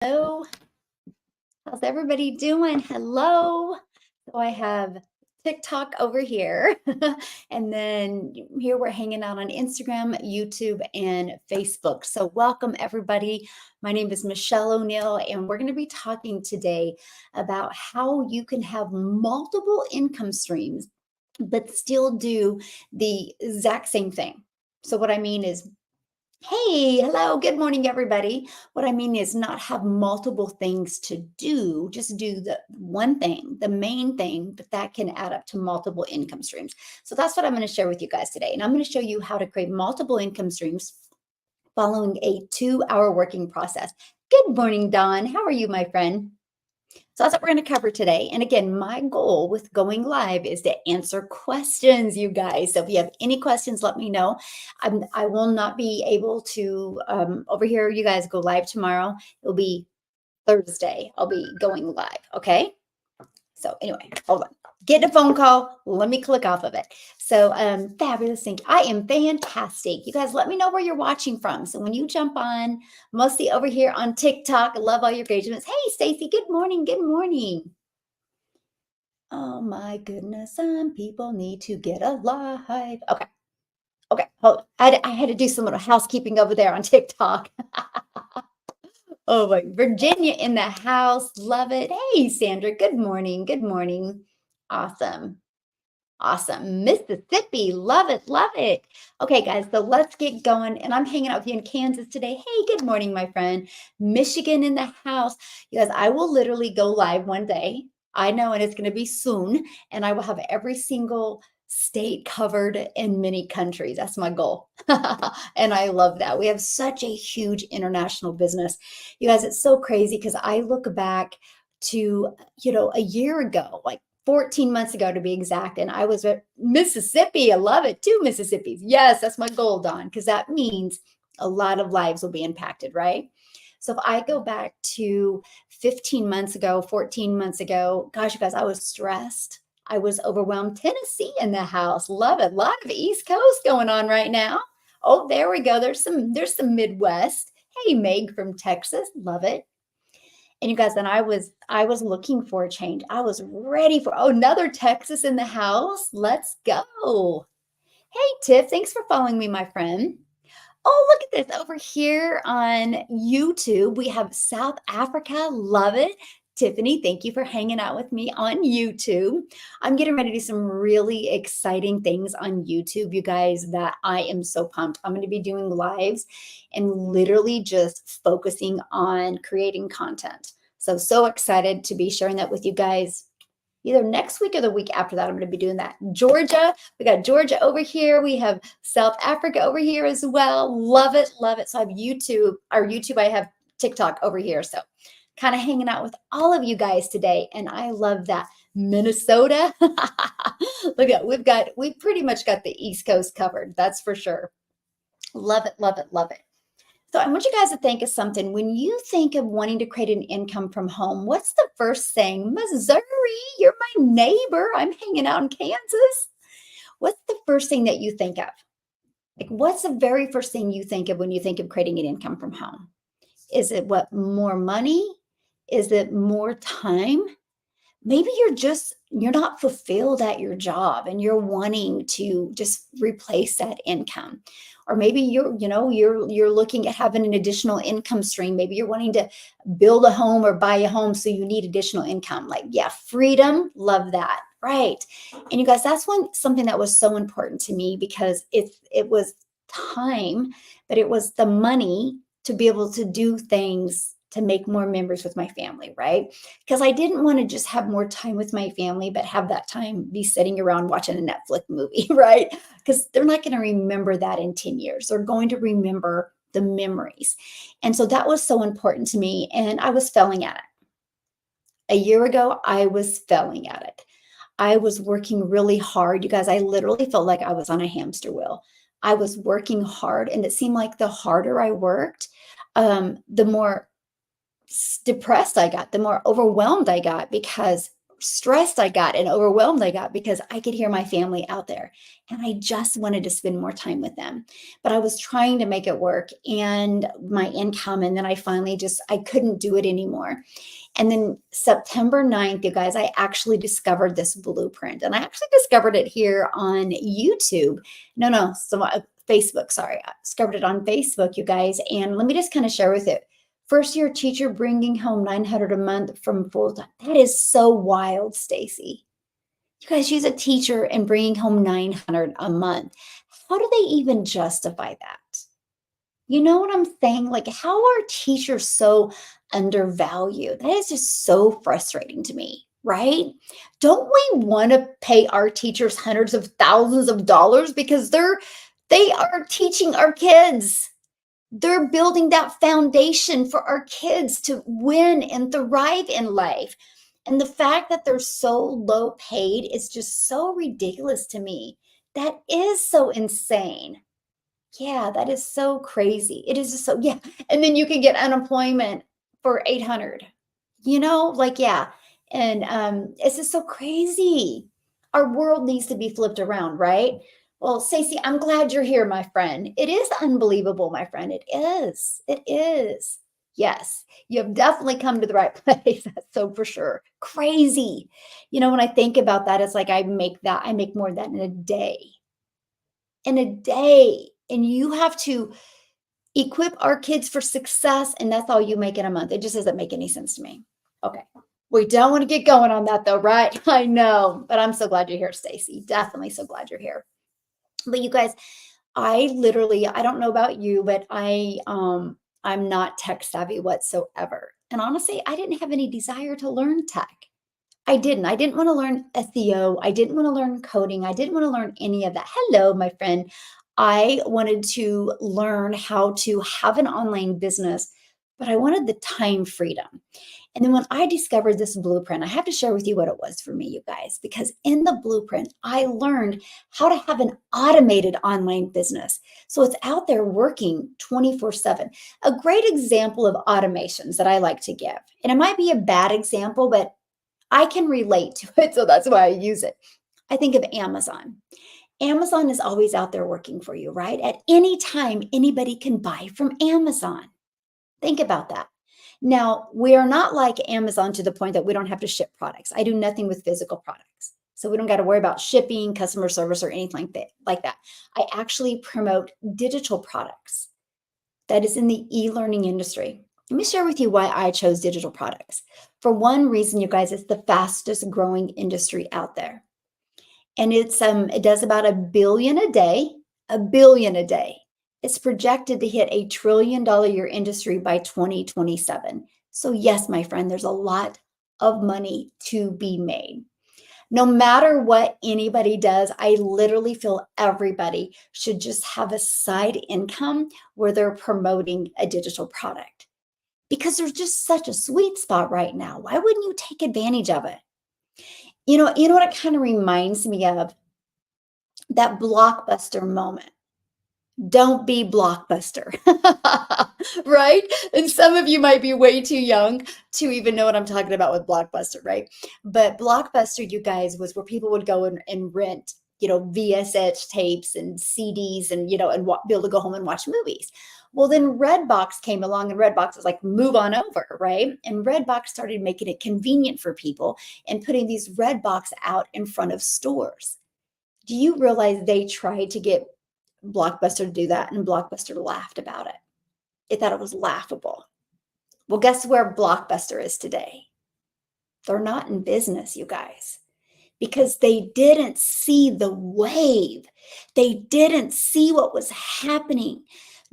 Hello, how's everybody doing? Hello. So I have TikTok over here, and then here we're hanging out on Instagram, YouTube, and Facebook. So welcome everybody. My name is Michelle O'Neill, and we're going to be talking today about how you can have multiple income streams, but still do the exact same thing. So what I mean is hey, hello, good morning, everybody. What I mean is not have multiple things to do, just do the one thing, the main thing, but that can add up to multiple income streams. So that's what I'm going to share with you guys today. And I'm going to show you how to create multiple income streams following a 2-hour working process. Good morning, Dawn. How are you, my friend? So that's what we're going to cover today. And again, my goal with going live is to answer questions, you guys. So if you have any questions, let me know. I will not be able to over here. You guys go live tomorrow. It'll be Thursday. I'll be going live. Okay. So anyway, hold on. Getting a phone call. Let me click off of it. So fabulous. Thank you. I am fantastic. You guys let me know where you're watching from. So when you jump on, mostly over here on TikTok, I love all your engagements. Hey, Stacy, good morning. Good morning. Oh my goodness. Some people need to get alive. Okay. Okay. Hold on. I had to do some little housekeeping over there on TikTok. Oh my, Virginia in the house. Love it. Hey, Sandra. Good morning. Good morning. Awesome. Awesome. Mississippi. Love it. Love it. Okay, guys. So let's get going. And I'm hanging out with you in Kansas today. Hey, good morning, my friend. Michigan in the house. You guys, I will literally go live one day. I know, and it's going to be soon. And I will have every single state covered in many countries. That's my goal. And I love that. We have such a huge international business. You guys, it's so crazy because I look back to, a year ago, like 14 months ago to be exact, and I was at Mississippi. I love it. 2 Mississippis. Yes, that's my goal, Dawn, because that means a lot of lives will be impacted, right? So if I go back to 15 months ago, 14 months ago, gosh, you guys, I was stressed. I was overwhelmed. Tennessee in the house. Love it. A lot of East Coast going on right now. Oh, there we go. There's some Midwest. Hey, Meg from Texas. Love it. And you guys, then I was looking for a change. I was ready for another Texas in the house. Let's go. Hey, Tiff, thanks for following me, my friend. Oh, look at this over here on YouTube. We have South Africa. Love it. Tiffany, thank you for hanging out with me on YouTube. I'm getting ready to do some really exciting things on YouTube, you guys, that I am so pumped. I'm going to be doing lives and literally just focusing on creating content. So excited to be sharing that with you guys. Either next week or the week after that, I'm going to be doing that. Georgia, we got Georgia over here. We have South Africa over here as well. Love it, love it. So I have YouTube, I have TikTok over here. So kind of hanging out with all of you guys today. And I love that. Minnesota. Look at, we pretty much got the East Coast covered. That's for sure. Love it, love it, love it. So I want you guys to think of something. When you think of wanting to create an income from home, what's the first thing? Missouri, you're my neighbor. I'm hanging out in Kansas. What's the first thing that you think of? Like, what's the very first thing you think of when you think of creating an income from home? Is it more money? Is it more time? Maybe you're not fulfilled at your job and you're wanting to just replace that income. Or maybe you're looking at having an additional income stream. Maybe you're wanting to build a home or buy a home, so you need additional income. Like, yeah, freedom, love that. Right. And you guys, that's something that was so important to me, because it was time, but it was the money to be able to do things to make more members with my family, right? Because I didn't want to just have more time with my family, but have that time be sitting around watching a Netflix movie, right? Because they're not going to remember that in 10 years. They're going to remember the memories. And so that was so important to me. And I was failing at it. A year ago, I was failing at it. I was working really hard. You guys, I literally felt like I was on a hamster wheel. I was working hard, and it seemed like the harder I worked, the more depressed I got, the more overwhelmed I got, because stressed I got and overwhelmed I got because I could hear my family out there and I just wanted to spend more time with them. But I was trying to make it work and my income. And then I finally I couldn't do it anymore. And then September 9th, you guys, I actually discovered this blueprint. And I actually discovered it here on YouTube. No, Facebook, sorry. I discovered it on Facebook, you guys. And let me just kind of share with it. First year teacher bringing home 900 a month from full time. That is so wild, Stacy. You guys, she's a teacher and bringing home 900 a month. How do they even justify that? You know what I'm saying? Like, how are teachers so undervalued? That is just so frustrating to me, right? Don't we want to pay our teachers hundreds of thousands of dollars because they are teaching our kids? They're building that foundation for our kids to win and thrive in life. And the fact that they're so low paid is just so ridiculous to me. That is so insane. Yeah, that is so crazy. It is just so, yeah. And then you can get unemployment for 800. Like, yeah. And it's just so crazy. Our world needs to be flipped around, right? Well, Stacey, I'm glad you're here, my friend. It is unbelievable, my friend. It is. It is. Yes, you have definitely come to the right place. That's so for sure. Crazy. When I think about that, it's like I make more than that in a day. In a day. And you have to equip our kids for success, and that's all you make in a month. It just doesn't make any sense to me. Okay. We don't want to get going on that though, right? I know, but I'm so glad you're here, Stacy. Definitely so glad you're here. But you guys, I don't know about you, but I'm not tech savvy whatsoever. And honestly, I didn't have any desire to learn tech. I didn't. I didn't want to learn SEO. I didn't want to learn coding. I didn't want to learn any of that. Hello, my friend. I wanted to learn how to have an online business, but I wanted the time freedom. And then when I discovered this blueprint, I have to share with you what it was for me, you guys, because in the blueprint, I learned how to have an automated online business. So it's out there working 24/7. A great example of automations that I like to give, and it might be a bad example, but I can relate to it, so that's why I use it. I think of Amazon. Amazon is always out there working for you, right? At any time, anybody can buy from Amazon. Think about that. Now, we are not like Amazon to the point that we don't have to ship products. I do nothing with physical products. So we don't got to worry about shipping, customer service, or anything like that. I actually promote digital products that is in the e-learning industry. Let me share with you why I chose digital products. For one reason, you guys, it's the fastest growing industry out there. And it does about $1 billion a day, $1 billion a day. It's projected to hit $1 trillion year industry by 2027. So yes, my friend, there's a lot of money to be made. No matter what anybody does, I literally feel everybody should just have a side income where they're promoting a digital product, because there's just such a sweet spot right now. Why wouldn't you take advantage of it? You know what it kind of reminds me of? That Blockbuster moment. Don't be Blockbuster, right? And some of you might be way too young to even know what I'm talking about with Blockbuster, right? But Blockbuster, you guys, was where people would go and rent, VSH tapes and CDs and, and be able to go home and watch movies. Well, then Redbox came along and Redbox was like, move on over, right? And Redbox started making it convenient for people and putting these Redbox out in front of stores. Do you realize they tried to get Blockbuster to do that, and Blockbuster laughed about it? They thought it was laughable. Well, guess where Blockbuster is today? They're not in business, you guys, because they didn't see the wave. They didn't see what was happening.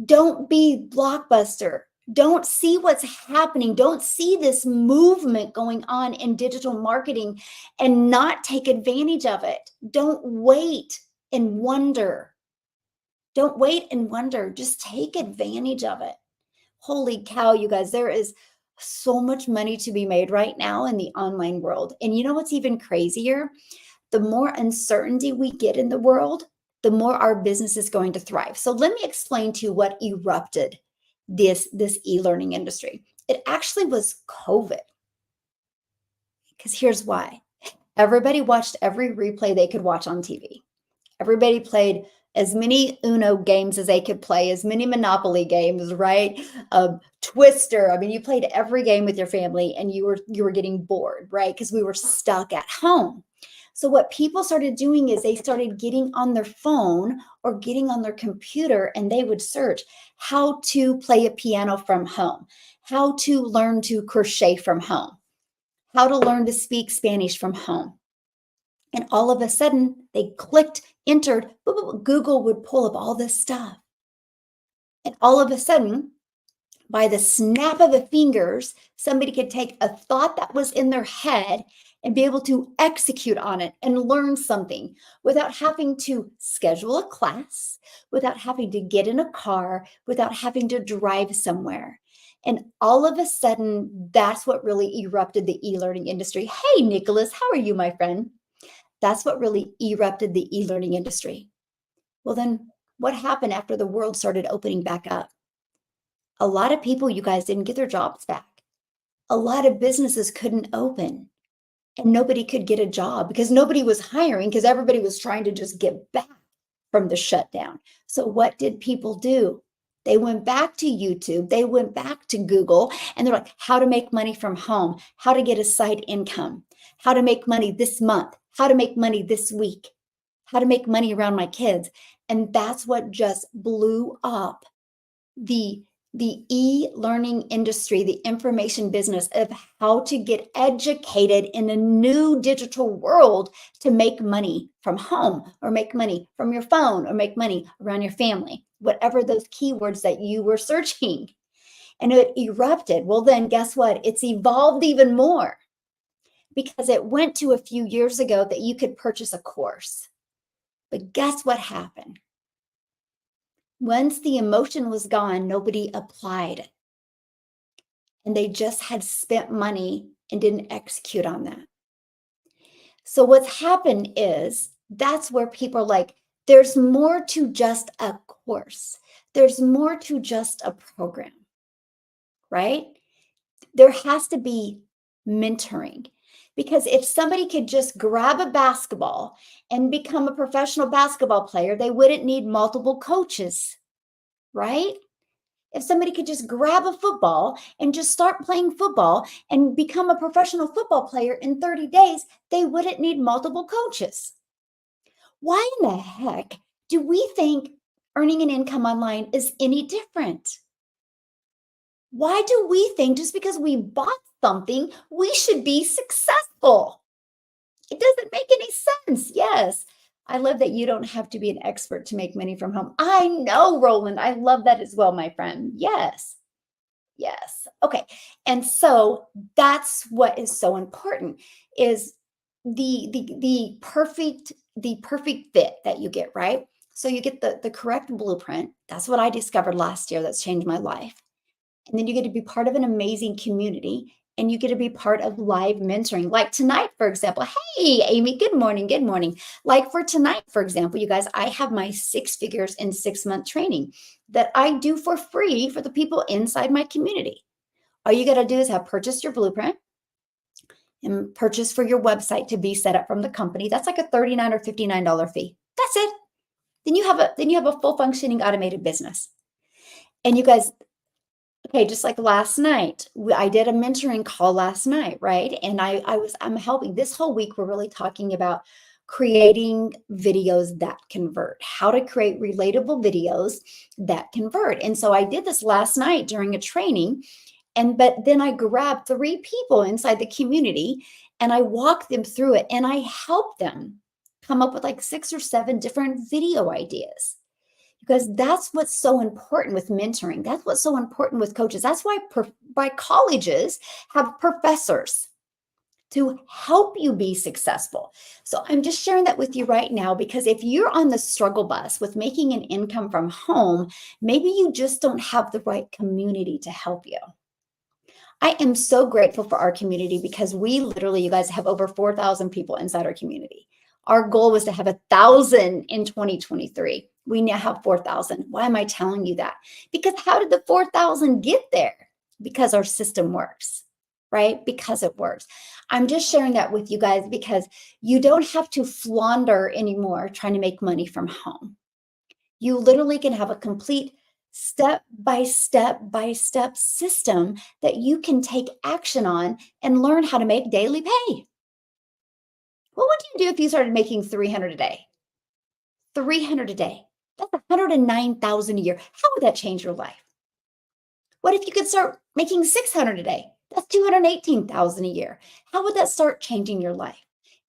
Don't be Blockbuster. Don't see what's happening. Don't see this movement going on in digital marketing and not take advantage of it. Don't wait and wonder. Don't wait and wonder. Just take advantage of it. Holy cow, you guys, there is so much money to be made right now in the online world. And you know what's even crazier? The more uncertainty we get in the world, the more our business is going to thrive. So let me explain to you what erupted this e-learning industry. It actually was COVID. Because here's why. Everybody watched every replay they could watch on TV. Everybody played as many Uno games as they could play, as many Monopoly games, right? Twister. I mean, you played every game with your family and you were getting bored, right? Because we were stuck at home. So what people started doing is they started getting on their phone or getting on their computer and they would search how to play a piano from home, how to learn to crochet from home, how to learn to speak Spanish from home. And all of a sudden, they clicked, entered, Google would pull up all this stuff. And all of a sudden, by the snap of the fingers, somebody could take a thought that was in their head and be able to execute on it and learn something without having to schedule a class, without having to get in a car, without having to drive somewhere. And all of a sudden, that's what really erupted the e-learning industry. Hey, Nicholas, how are you, my friend? That's what really erupted the e-learning industry. Well, then what happened after the world started opening back up? A lot of people, you guys, didn't get their jobs back. A lot of businesses couldn't open and nobody could get a job because nobody was hiring because everybody was trying to just get back from the shutdown. So what did people do? They went back to YouTube, they went back to Google, and they're like, how to make money from home, how to get a side income, how to make money this month, how to make money this week, how to make money around my kids. And that's what just blew up the e-learning industry, the information business of how to get educated in a new digital world to make money from home or make money from your phone or make money around your family, whatever those keywords that you were searching. And it erupted. Well, then guess what? It's evolved even more because it went to a few years ago that you could purchase a course. But guess what happened? Once the emotion was gone, nobody applied. And they just had spent money and didn't execute on that. So what's happened is that's where people are like, there's more to just a course. There's more to just a program, right? There has to be mentoring. Because if somebody could just grab a basketball and become a professional basketball player, they wouldn't need multiple coaches, right? If somebody could just grab a football and just start playing football and become a professional football player in 30 days, they wouldn't need multiple coaches. Why in the heck do we think earning an income online is any different? Why do we think just because we bought something, we should be successful? It doesn't make any sense. Yes. I love that you don't have to be an expert to make money from home. I know, Roland. I love that as well, my friend. Yes. Yes. Okay. And so that's what is so important is the perfect fit that you get, right? So you get the correct blueprint. That's what I discovered last year that's changed my life. And then you get to be part of an amazing community and you get to be part of live mentoring. Like tonight, for example. Hey, Amy, good morning. Good morning. Like for tonight, for example, you guys, I have my 6 figures in 6 month training that I do for free for the people inside my community. All you got to do is have purchased your blueprint and purchase for your website to be set up from the company. That's like a $39 or $59 fee. That's it. Then you have a full functioning automated business. And you guys, okay, just like last night, I did a mentoring call last night, right? And I'm helping this whole week. We're really talking about creating videos that convert, how to create relatable videos that convert. And so I did this last night during a training. But then I grabbed 3 people inside the community and I walked them through it and I helped them come up with like 6 or 7 different video ideas because that's what's so important with mentoring. That's what's so important with coaches. That's why colleges have professors to help you be successful. So I'm just sharing that with you right now because if you're on the struggle bus with making an income from home, maybe you just don't have the right community to help you. I am so grateful for our community because we literally, you guys, have over 4,000 people inside our community. Our goal was to have 1,000 in 2023. We now have 4,000. Why am I telling you that? Because how did the 4,000 get there? Because our system works. right? Because it works. I'm just sharing that with you guys because you don't have to flounder anymore trying to make money from home. You literally can have a complete step by step system that you can take action on and learn how to make daily pay. What would you do if you started making 300 a day? 300 a day. That's 109,000 a year. How would that change your life? What if you could start making 600 a day? That's 218,000 a year. How would that start changing your life?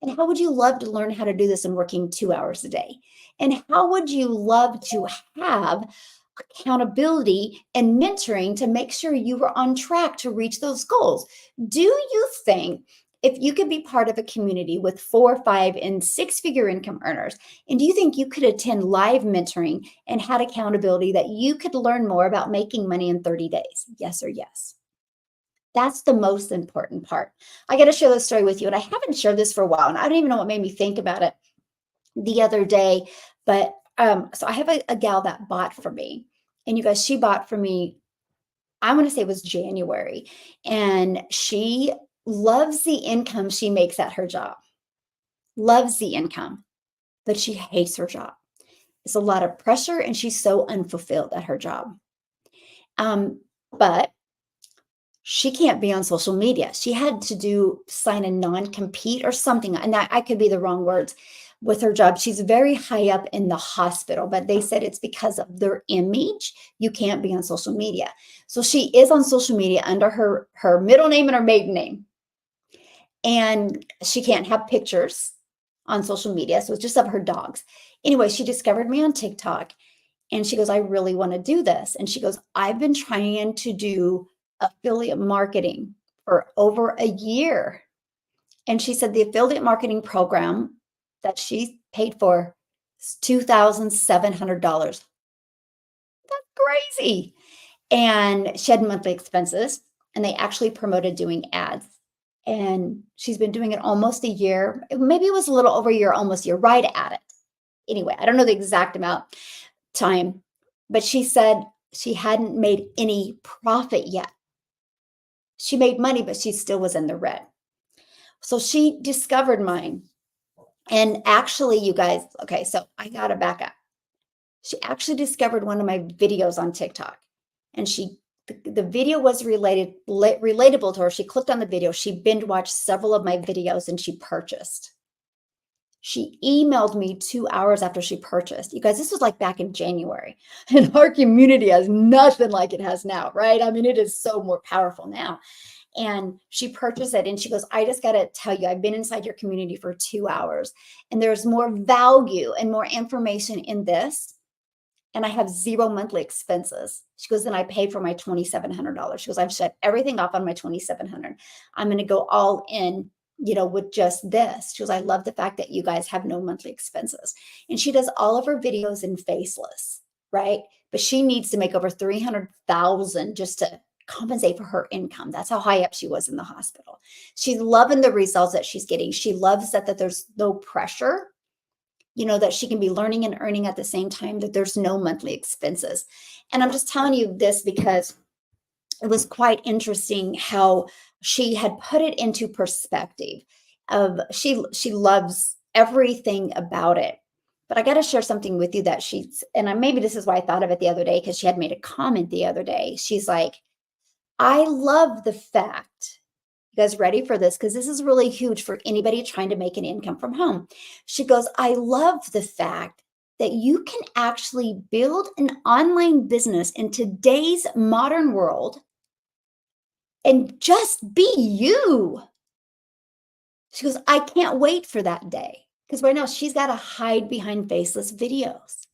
And how would you love to learn how to do this in working 2 hours a day? And how would you love to have accountability and mentoring to make sure you were on track to reach those goals? Do you think if you could be part of a community with 4, 5, and 6-figure income earners, and do you think you could attend live mentoring and had accountability that you could learn more about making money in 30 days? Yes or yes? That's the most important part. I got to share this story with you, and I haven't shared this for a while, and I don't even know what made me think about it the other day. But so I have a gal that bought for me, and you guys, she bought for me, I want to say it was January, and she loves the income she makes at her job, loves the income, but she hates her job. It's a lot of pressure, and she's so unfulfilled at her job. But she can't be on social media. She had to sign a non-compete or something, and I could be the wrong words with her job. She's very high up in the hospital, but they said it's because of their image. You can't be on social media. So she is on social media under her middle name and her maiden name. And she can't have pictures on social media. So it's just of her dogs. Anyway, she discovered me on TikTok and she goes, I really want to do this. And she goes, I've been trying to do affiliate marketing for over a year. And she said the affiliate marketing program that she paid for is $2,700. That's crazy. And she had monthly expenses, and they actually promoted doing ads. And she's been doing it almost a year. Maybe it was a little over a year, almost a year, right at it. Anyway, I don't know the exact amount time, but she said she hadn't made any profit yet. She made money, but she still was in the red. So she discovered mine. And actually, you guys, okay, so I got to back up. She actually discovered one of my videos on TikTok, and the video was relatable to her. She clicked on the video, she binge watched several of my videos, and she purchased. She emailed me 2 hours after she purchased. You guys, this was like back in January, and our community has nothing like it has now, right? I mean, it is so more powerful now. And she purchased it, and she goes, I just got to tell you, I've been inside your community for 2 hours, and there's more value and more information in this, and I have zero monthly expenses. She goes, then I pay for my $2,700. She goes, I've shut everything off on my 2,700. I'm going to go all in, with just this. She goes, I love the fact that you guys have no monthly expenses. And she does all of her videos in faceless, right? But she needs to make over 300,000 just to compensate for her income. That's how high up she was in the hospital. She's loving the results that she's getting. She loves that there's no pressure, that she can be learning and earning at the same time, that there's no monthly expenses. And I'm just telling you this because it was quite interesting how she had put it into perspective of she loves everything about it. But I got to share something with you that maybe this is why I thought of it the other day, because she had made a comment the other day. She's like, I love the fact, you guys ready for this? Because this is really huge for anybody trying to make an income from home. She goes, I love the fact that you can actually build an online business in today's modern world and just be you. She goes, I can't wait for that day. Because right now she's got to hide behind faceless videos.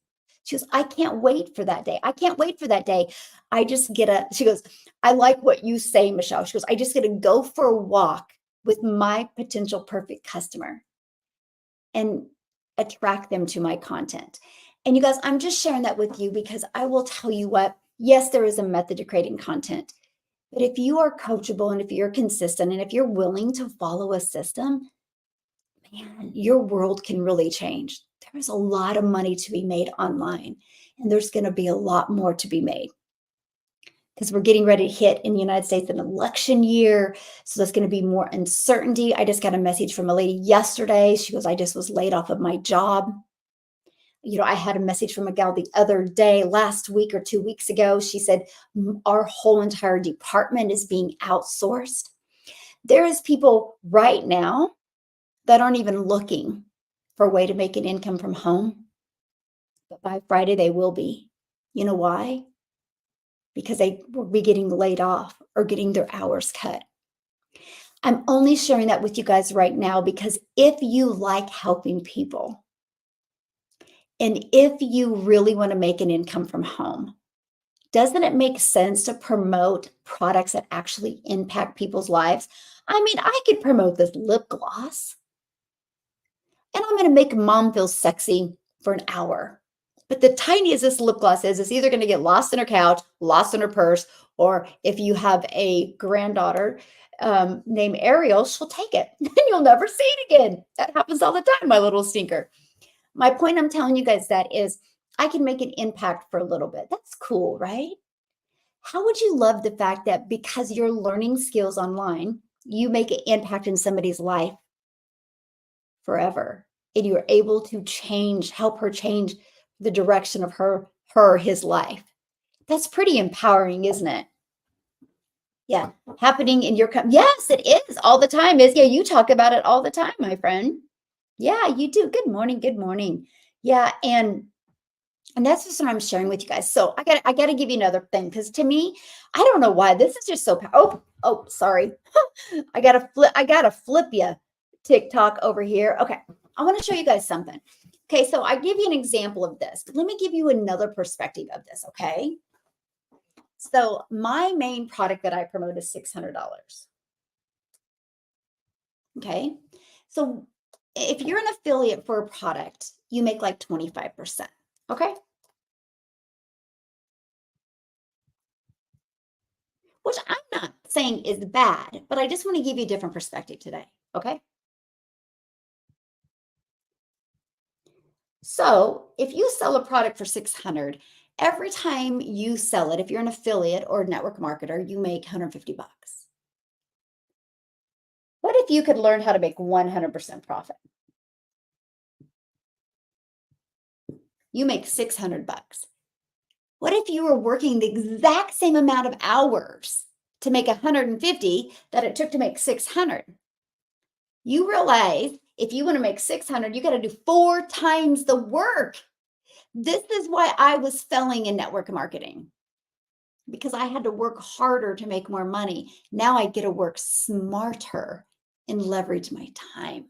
She goes, I can't wait for that day. I can't wait for that day. She goes, I like what you say, Michele. She goes, I just get to go for a walk with my potential perfect customer and attract them to my content. And you guys, I'm just sharing that with you because I will tell you what, yes, there is a method to creating content. But if you are coachable and if you're consistent and if you're willing to follow a system, man, your world can really change. There is a lot of money to be made online, and there's going to be a lot more to be made. because we're getting ready to hit in the United States an election year. So there's going to be more uncertainty. I just got a message from a lady yesterday. She goes, I just was laid off of my job. I had a message from a gal the other day, last week or 2 weeks ago. She said, Our whole entire department is being outsourced." There is people right now that aren't even looking for a way to make an income from home, but by Friday they will be. You know why? Because they will be getting laid off or getting their hours cut. I'm only sharing that with you guys right now because if you like helping people and if you really want to make an income from home, doesn't it make sense to promote products that actually impact people's lives? I mean, I could promote this lip gloss and I'm going to make mom feel sexy for an hour. But the tiniest this lip gloss is, it's either going to get lost in her couch, lost in her purse, or if you have a granddaughter named Ariel, she'll take it and you'll never see it again. That happens all the time, my little stinker. My point I'm telling you guys that is I can make an impact for a little bit. That's cool, right? How would you love the fact that because you're learning skills online, you make an impact in somebody's life forever and you're able to help her change the direction of his life? That's pretty empowering, isn't it? Yeah, happening in your yes, it is all the time. Is yeah, you talk about it all the time, my friend. Yeah, you do. Good morning. Good morning. Yeah, and that's just what I'm sharing with you guys. So I got to give you another thing because to me, I don't know why this is just so. Oh, sorry. I gotta flip you TikTok over here. Okay, I want to show you guys something. Okay, so I give you an example of this. Let me give you another perspective of this. Okay, so my main product that I promote is $600. Okay, so if you're an affiliate for a product, you make like 25%. Okay, which I'm not saying is bad, but I just want to give you a different perspective today. Okay. So if you sell a product for 600, every time you sell it, if you're an affiliate or a network marketer, you make 150 bucks. What if you could learn how to make 100% profit? You make 600 bucks. What if you were working the exact same amount of hours to make 150 that it took to make 600? You realize if you want to make 600, you got to do 4 times the work. This is why I was failing in network marketing because I had to work harder to make more money. Now I get to work smarter and leverage my time.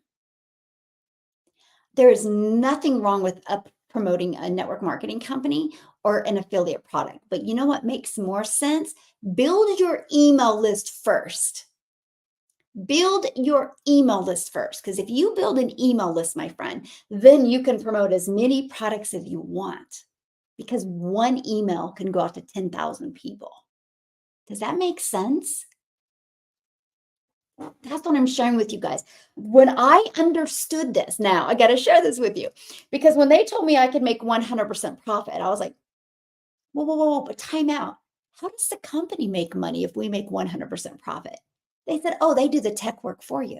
There is nothing wrong with promoting a network marketing company or an affiliate product. But you know what makes more sense? Build your email list first. Build your email list first, because if you build an email list, my friend, then you can promote as many products as you want because one email can go out to 10,000 people. Does that make sense? That's what I'm sharing with you guys. When I understood this, now I got to share this with you because when they told me I could make 100% profit, I was like, whoa, whoa, whoa, but time out. How does the company make money if we make 100% profit? They said, oh, they do the tech work for you.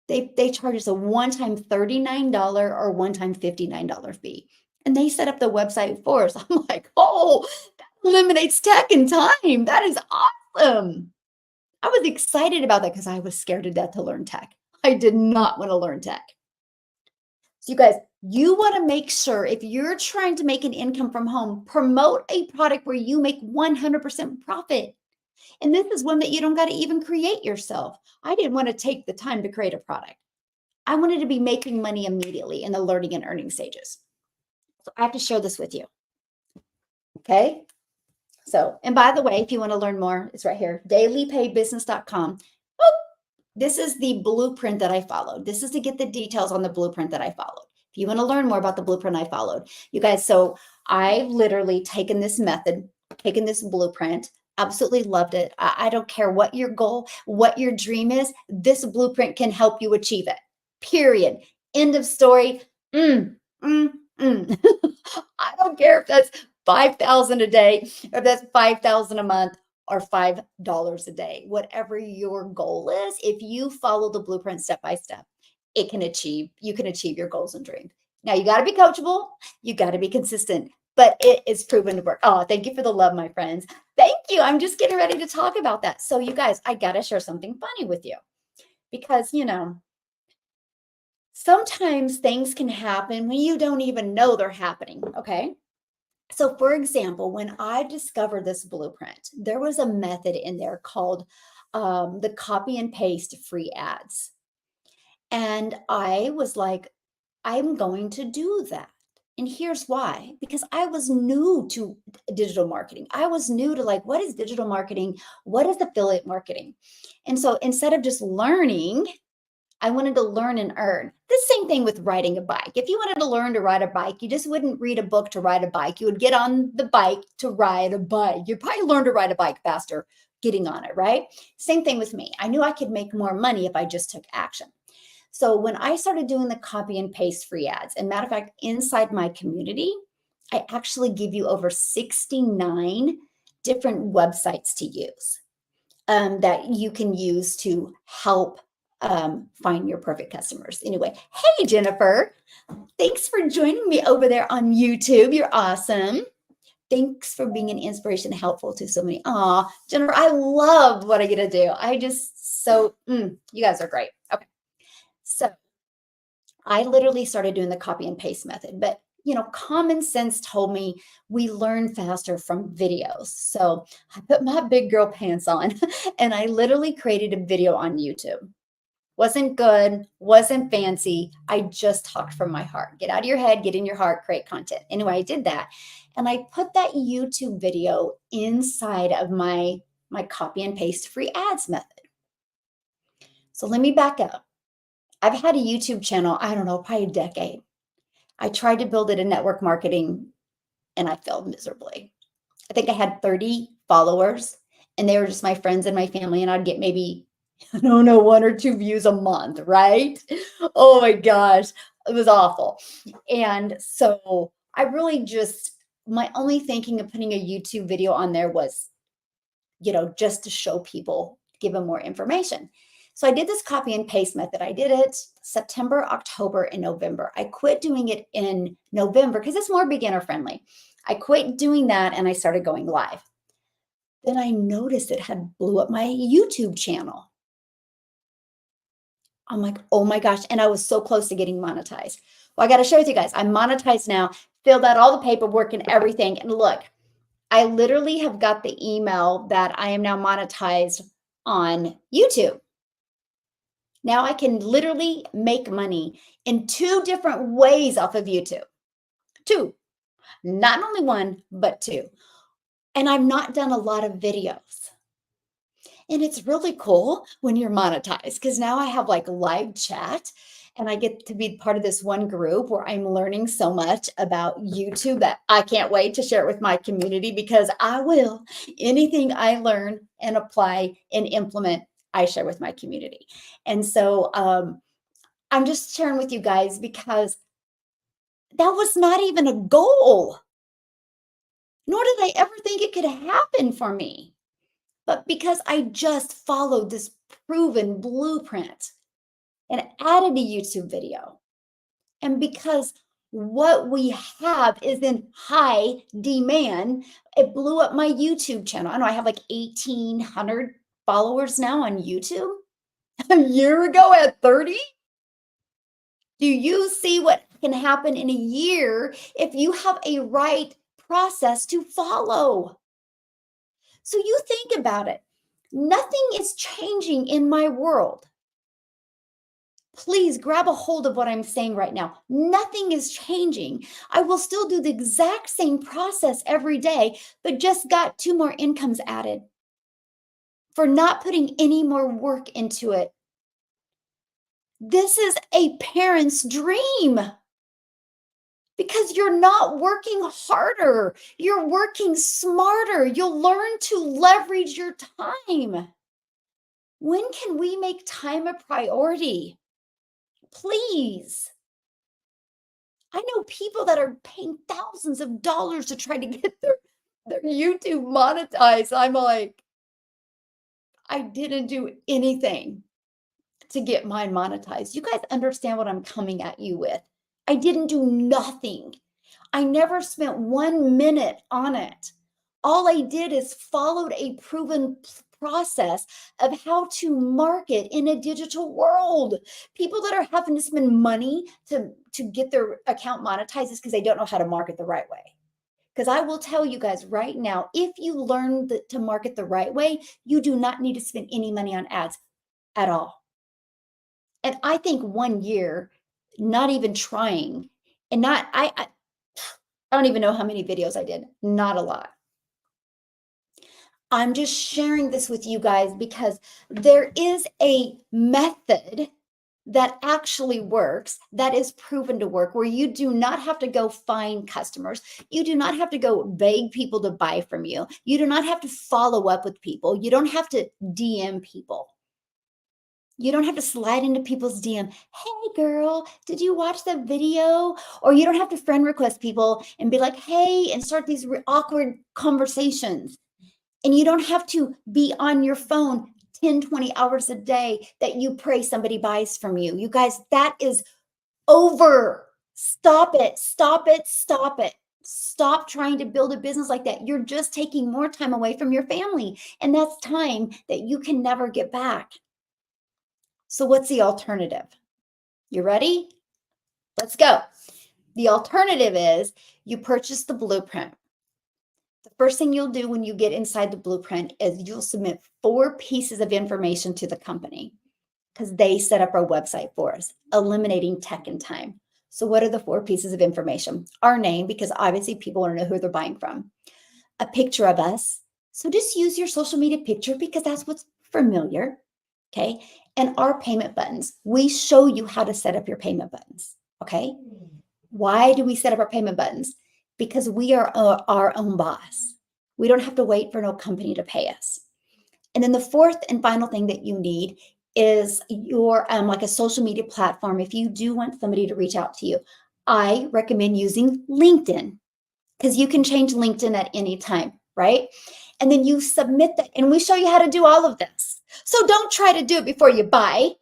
They charge us a one-time $39 or one-time $59 fee. And they set up the website for us. I'm like, oh, that eliminates tech and time. That is awesome. I was excited about that because I was scared to death to learn tech. I did not want to learn tech. So you guys, you want to make sure if you're trying to make an income from home, promote a product where you make 100% profit. And this is one that you don't got to even create yourself. I didn't want to take the time to create a product. I wanted to be making money immediately in the learning and earning stages. So I have to share this with you. Okay. So, and by the way, if you want to learn more, it's right here, dailypaybusiness.com. Oh, this is the blueprint that I followed. This is to get the details on the blueprint that I followed. If you want to learn more about the blueprint I followed, you guys, so I've literally taken this method, taken this blueprint, absolutely loved it. I don't care what your goal, what your dream is, this blueprint can help you achieve it. Period. End of story. I don't care if that's 5,000 a day, or that's 5,000 a month, or $5 a day. Whatever your goal is, if you follow the blueprint step by step, you can achieve your goals and dreams. Now you got to be coachable, you got to be consistent, but it is proven to work. Oh, thank you for the love, my friends. Thank you. I'm just getting ready to talk about that. So you guys, I got to share something funny with you because, sometimes things can happen when you don't even know they're happening. Okay. So, for example, when I discovered this blueprint, there was a method in there called the copy and paste free ads. And I was like, I'm going to do that. And here's why, because I was new to digital marketing. I was new to like, what is digital marketing? What is affiliate marketing? And so instead of just learning, I wanted to learn and earn. The same thing with riding a bike. If you wanted to learn to ride a bike, you just wouldn't read a book to ride a bike. You would get on the bike to ride a bike. You'd probably learn to ride a bike faster getting on it, right? Same thing with me. I knew I could make more money if I just took action. So when I started doing the copy and paste free ads, and matter of fact, inside my community, I actually give you over 69 different websites to use that you can use to help find your perfect customers. Anyway, hey, Jennifer, thanks for joining me over there on YouTube. You're awesome. Thanks for being an inspiration, helpful to so many. Aw, Jennifer, I love what I get to do. I just you guys are great. Okay. So I literally started doing the copy and paste method, but common sense told me we learn faster from videos. So I put my big girl pants on and I literally created a video on YouTube. Wasn't good, wasn't fancy. I just talked from my heart. Get out of your head, get in your heart, create content. Anyway, I did that. And I put that YouTube video inside of my copy and paste free ads method. So let me back up. I've had a YouTube channel, I don't know, probably a decade. I tried to build it in network marketing and I failed miserably. I think I had 30 followers and they were just my friends and my family, and I'd get maybe, I don't know, 1 or 2 views a month, right? Oh my gosh, it was awful. And so I really just, my only thinking of putting a YouTube video on there was, just to show people, give them more information. So I did this copy and paste method. I did it September, October, and November. I quit doing it in November because it's more beginner friendly. I quit doing that and I started going live. Then I noticed it had blew up my YouTube channel. I'm like, oh my gosh. And I was so close to getting monetized. Well, I got to share with you guys, I'm monetized now, filled out all the paperwork and everything. And look, I literally have got the email that I am now monetized on YouTube. Now I can literally make money in 2 different ways off of YouTube. 2, not only 1, but 2. And I've not done a lot of videos. And it's really cool when you're monetized because now I have like live chat and I get to be part of this one group where I'm learning so much about YouTube that I can't wait to share it with my community, because I will. Anything I learn and apply and implement, I share with my community. And so I'm just sharing with you guys because that was not even a goal, nor did I ever think it could happen for me. But because I just followed this proven blueprint and added a YouTube video, and because what we have is in high demand, it blew up my YouTube channel. I know I have like 1,800 followers now on YouTube. A year ago at 30? Do you see what can happen in a year if you have a right process to follow? So you think about it. Nothing is changing in my world. Please grab a hold of what I'm saying right now. Nothing is changing. I will still do the exact same process every day, but just got 2 more incomes added for not putting any more work into it. This is a parent's dream because you're not working harder. You're working smarter. You'll learn to leverage your time. When can we make time a priority? Please. I know people that are paying thousands of dollars to try to get their YouTube monetized. I'm like, I didn't do anything to get mine monetized. You guys understand what I'm coming at you with. I didn't do nothing. I never spent 1 minute on it. All I did is followed a proven process of how to market in a digital world. People that are having to spend money to get their account monetized is because they don't know how to market the right way. Because I will tell you guys right now, if you learn to market the right way, you do not need to spend any money on ads at all. And I think 1 year, not even trying, and not I don't even know how many videos I did. Not a lot. I'm just sharing this with you guys because there is a method that actually works, that is proven to work, where you do not have to go find customers. You do not have to go beg people to buy from you. You do not have to follow up with people. You don't have to DM people. You don't have to slide into people's DM. Hey, girl, did you watch the video? Or you don't have to friend request people and be like, hey, and start these awkward conversations. And you don't have to be on your phone 10, 20 hours a day that you pray somebody buys from you. You guys, that is over. Stop it. Stop it. Stop it. Stop trying to build a business like that. You're just taking more time away from your family. And that's time that you can never get back. So, what's the alternative? You ready? Let's go. The alternative is you purchase the blueprint. The first thing you'll do when you get inside the blueprint is you'll submit 4 pieces of information to the company because they set up our website for us, eliminating tech and time. So, what are the 4 pieces of information? Our name, because obviously people want to know who they're buying from, a picture of us. So, just use your social media picture because that's what's familiar. Okay. And our payment buttons. We show you how to set up your payment buttons. Okay. Why do we set up our payment buttons? Because we are our own boss. We don't have to wait for no company to pay us. And then the fourth and final thing that you need is your like a social media platform. If you do want somebody to reach out to you, I recommend using LinkedIn because you can change LinkedIn at any time, right? And then you submit that, and we show you how to do all of this. So don't try to do it before you buy.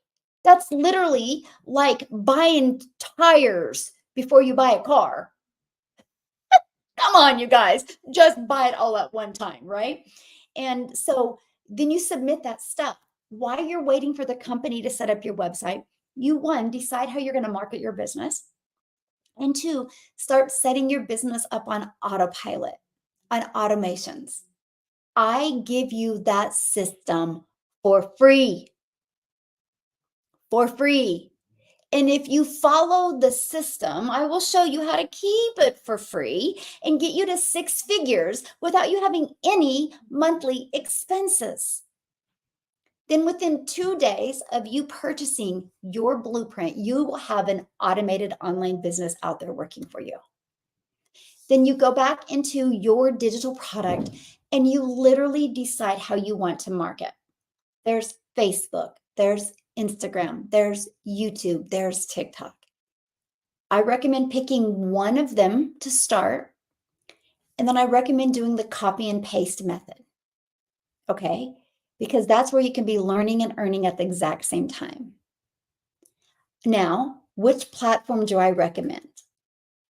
That's literally like buying tires before you buy a car. Come on, you guys, just buy it all at one time, right? And so then you submit that stuff. While you're waiting for the company to set up your website, you one, decide how you're going to market your business. And two, start setting your business up on autopilot, on automations. I give you that system for free. For free. And if you follow the system, I will show you how to keep it for free and get you to 6 figures without you having any monthly expenses. Then within 2 days of you purchasing your blueprint, you will have an automated online business out there working for you. Then you go back into your digital product and you literally decide how you want to market. There's Facebook, there's Instagram, there's YouTube, there's TikTok. I recommend picking one of them to start, and then I recommend doing the copy and paste method. Okay? Because that's where you can be learning and earning at the exact same time. Now, which platform do I recommend?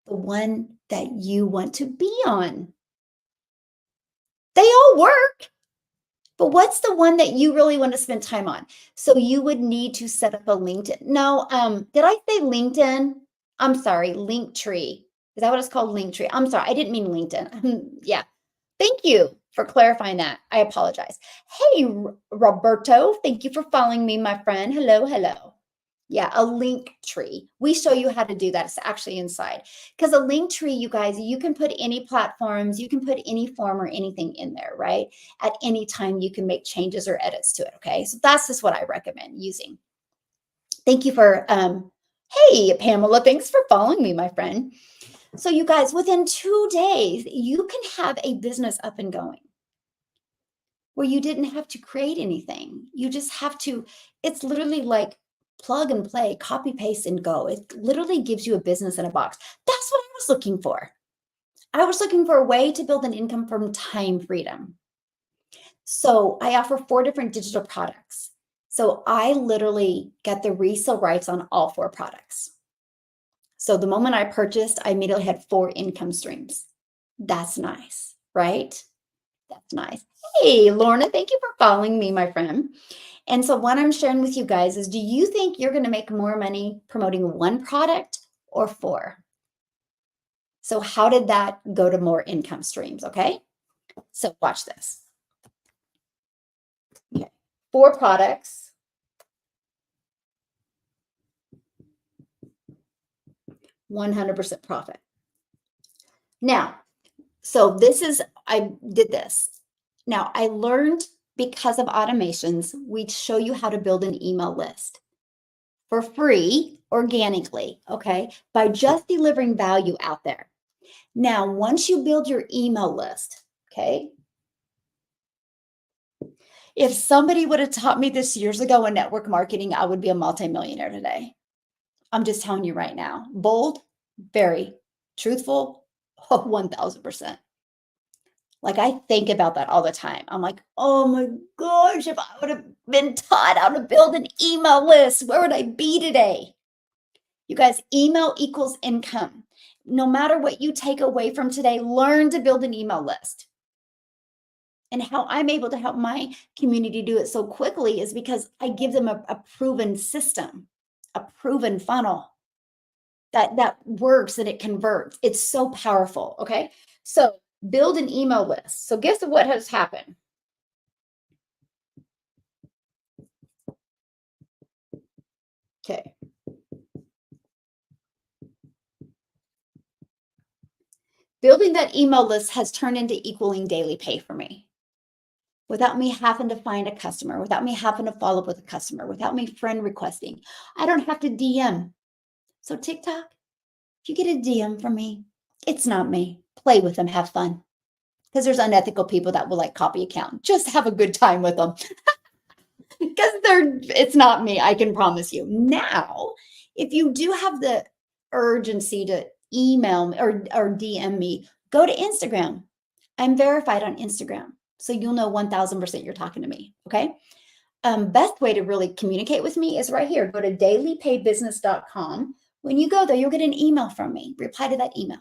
The one that you want to be on. They all work. But what's the one that you really want to spend time on? So you would need to set up a LinkedIn. No, did I say LinkedIn? I'm sorry, Linktree. Is that what it's called? Linktree. I'm sorry, I didn't mean LinkedIn. Yeah. Thank you for clarifying that. I apologize. Hey, Roberto, thank you for following me, my friend. Hello, hello. Yeah, a link tree. We show you how to do that. It's actually inside. Because a link tree, you guys, you can put any platforms, you can put any form or anything in there, right? At any time, you can make changes or edits to it, okay? So that's just what I recommend using. Thank you for, hey, Pamela, thanks for following me, my friend. So you guys, within 2 days, you can have a business up and going where you didn't have to create anything. You just have to, it's literally like plug and play, copy, paste, and go. It literally gives you a business in a box. That's what I was looking for. I was looking for a way to build an income from time freedom. So I offer 4 different digital products. So I literally get the resale rights on all 4 products. So the moment I purchased, I immediately had 4 income streams. That's nice, right? That's nice. Hey, Lorna, thank you for following me, my friend. And so what I'm sharing with you guys is, do you think you're going to make more money promoting 1 product or 4? So how did that go to more income streams? Okay. So watch this. Okay. 4 products, 100% profit. Now, so this is, I did this. Now I learned, because of automations, we show you how to build an email list for free, organically, okay, by just delivering value out there. Now, once you build your email list, okay, if somebody would have taught me this years ago in network marketing, I would be a multimillionaire today. I'm just telling you right now. Bold, very truthful, 1000%. Like, I think about that all the time. I'm like, oh my gosh, if I would have been taught how to build an email list, where would I be today? You guys, email equals income. No matter what you take away from today, learn to build an email list. And how I'm able to help my community do it so quickly is because I give them a proven system, a proven funnel that works and it converts. It's so powerful. Okay. So build an email list. So guess what has happened? Okay. Building that email list has turned into equaling daily pay for me. Without me having to find a customer, without me having to follow up with a customer, without me friend requesting. I don't have to DM. So TikTok, if you get a DM from me, it's not me. Play with them, have fun. Because there's unethical people that will like copy account. Just have a good time with them. Because it's not me, I can promise you. Now, if you do have the urgency to email me or DM me, go to Instagram. I'm verified on Instagram. So you'll know 1000% you're talking to me. Okay. Best way to really communicate with me is right here. Go to dailypaybusiness.com. When you go there, you'll get an email from me. Reply to that email.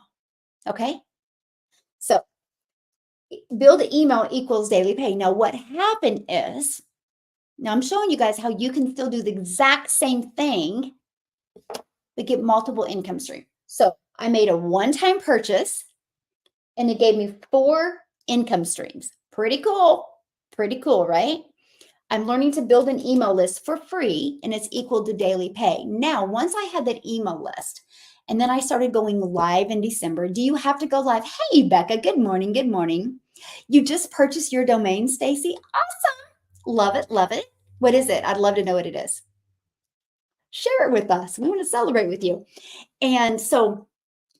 Okay. So build email equals daily pay. Now, what happened is, now I'm showing you guys how you can still do the exact same thing, but get multiple income streams. So I made a one-time purchase and it gave me 4 income streams. Pretty cool. Pretty cool, right? I'm learning to build an email list for free and it's equal to daily pay. Now, once I had that email list and then I started going live in December, do you have to go live? Hey, Becca, good morning. Good morning. You just purchased your domain, Stacy. Awesome. Love it. Love it. What is it? I'd love to know what it is. Share it with us. We want to celebrate with you. And so,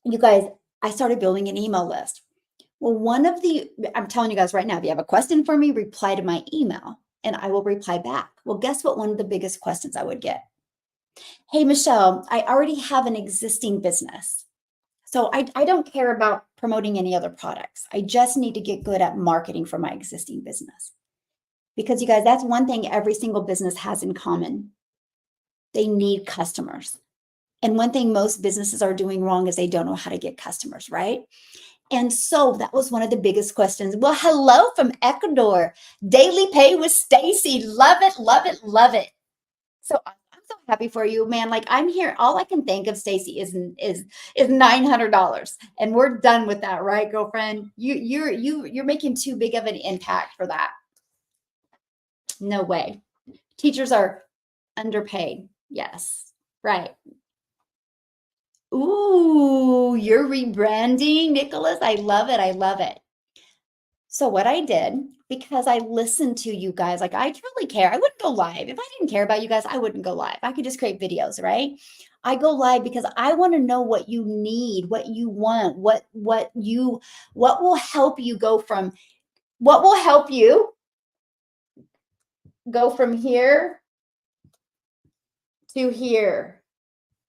you guys, I started building an email list. Well, I'm telling you guys right now, if you have a question for me, reply to my email and I will reply back. Well, guess what? One of the biggest questions I would get. Hey, Michele, I already have an existing business. So I don't care about promoting any other products. I just need to get good at marketing for my existing business. Because you guys, that's one thing every single business has in common. They need customers. And one thing most businesses are doing wrong is they don't know how to get customers, right? And so that was one of the biggest questions. Well, hello from Ecuador. Daily pay with Stacy. Love it, love it, love it. So I'm so happy for you, man. Like, I'm here. All I can think of, Stacy, is $900, and we're done with that, right, girlfriend? You're making too big of an impact for that. No way. Teachers are underpaid. Yes, right. Ooh, you're rebranding, Nicholas. I love it. I love it. So what I did, because I listened to you guys, like, I truly care. I wouldn't go live. If I didn't care about you guys, I wouldn't go live. I could just create videos, right? I go live because I want to know what you need, what you want, what will help you what will help you go from here to here.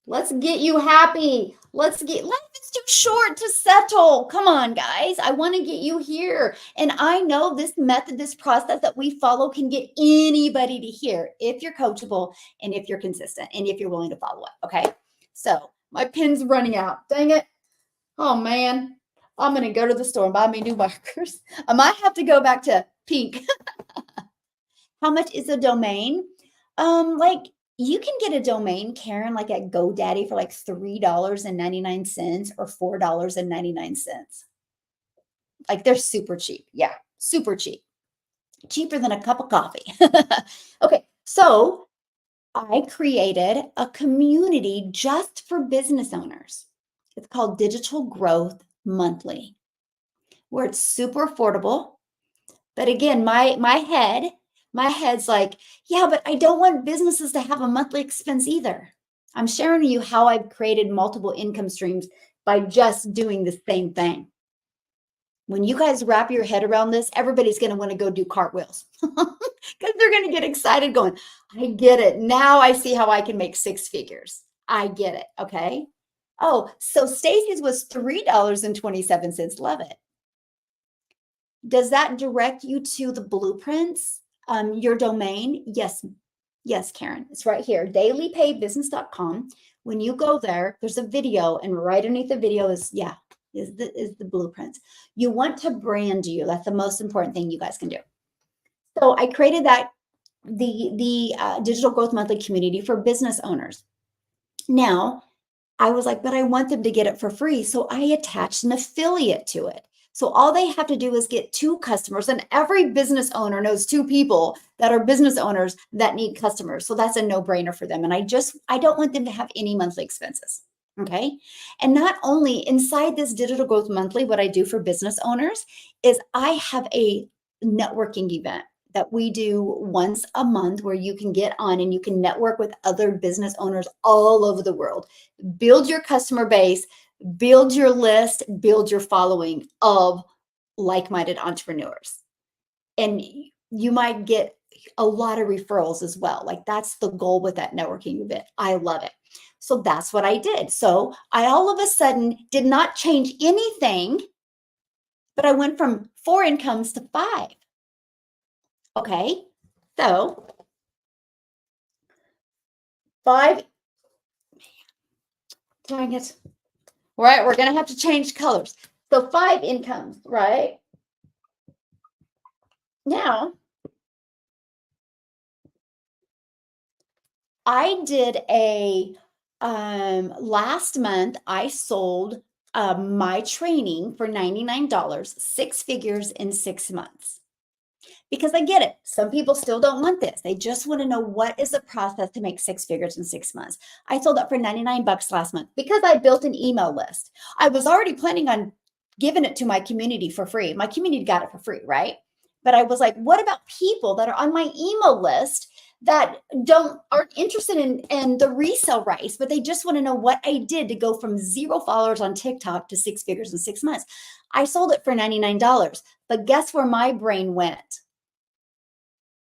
Let's get you happy. Life is too short to settle. Come on, guys. I want to get you here. And I know this method, this process that we follow can get anybody to here if you're coachable and if you're consistent and if you're willing to follow it. Okay. So my pen's running out. Dang it. Oh man. I'm going to go to the store and buy me new markers. I might have to go back to pink. How much is a domain? Like you can get a domain, Karen, like at GoDaddy for like $3.99 or $4.99. Like they're super cheap. Yeah, super cheap. Cheaper than a cup of coffee. Okay, so I created a community just for business owners. It's called Digital Growth Monthly, where it's super affordable. But again, my head's like, yeah, but I don't want businesses to have a monthly expense either. I'm sharing you how I've created multiple income streams by just doing the same thing. When you guys wrap your head around this, everybody's going to want to go do cartwheels because they're going to get excited going, I get it. Now I see how I can make six figures. I get it. Okay. Oh, so Stacy's was $3.27. Love it. Does that direct you to the blueprints? Your domain? Yes. Yes, Karen. It's right here, dailypaybusiness.com. When you go there, there's a video, and right underneath the video is the blueprints. You want to brand you. That's the most important thing you guys can do. So I created the Digital Growth Monthly community for business owners. Now, I was like, but I want them to get it for free. So I attached an affiliate to it. So all they have to do is get two customers, and every business owner knows two people that are business owners that need customers. So that's a no-brainer for them. And I don't want them to have any monthly expenses. Okay. And not only inside this Digital Growth Monthly, what I do for business owners is I have a networking event that we do once a month where you can get on and you can network with other business owners all over the world. Build your customer base, build your list, build your following of like-minded entrepreneurs. And you might get a lot of referrals as well. Like that's the goal with that networking event. I love it. So that's what I did. So I all of a sudden did not change anything, but I went from 4 incomes to 5. Okay. So 5, dang it. Right, we're going to have to change colors. So 5 incomes, right? Now, I did last month, I sold my training for $99, 6 figures in 6 months. Because I get it. Some people still don't want this. They just want to know what is the process to make 6 figures in 6 months. I sold that for $99 last month because I built an email list. I was already planning on giving it to my community for free. My community got it for free, right? But I was like, what about people that are on my email list that aren't interested in the resale rights, but they just want to know what I did to go from 0 followers on TikTok to 6 figures in 6 months. I sold it for $99. But guess where my brain went?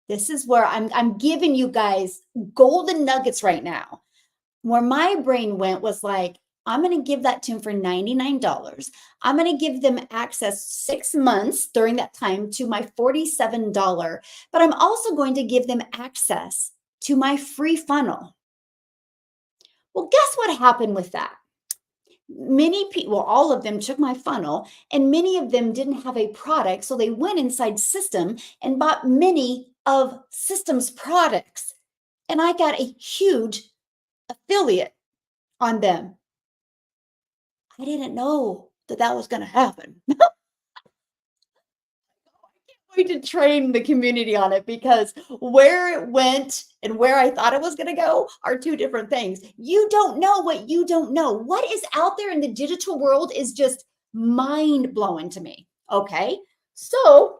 This is where I'm giving you guys golden nuggets right now. Where my brain went was like, I'm going to give that to them for $99. I'm going to give them access 6 months during that time to my $47, but I'm also going to give them access to my free funnel. Well, guess what happened with that? Many people, well, all of them took my funnel, and many of them didn't have a product. So they went inside System and bought many of System's products. And I got a huge affiliate on them. I didn't know that was going to happen. I'm going to train the community on it because where it went and where I thought it was going to go are 2 different things. You don't know what you don't know. What is out there in the digital world is just mind blowing to me. Okay. So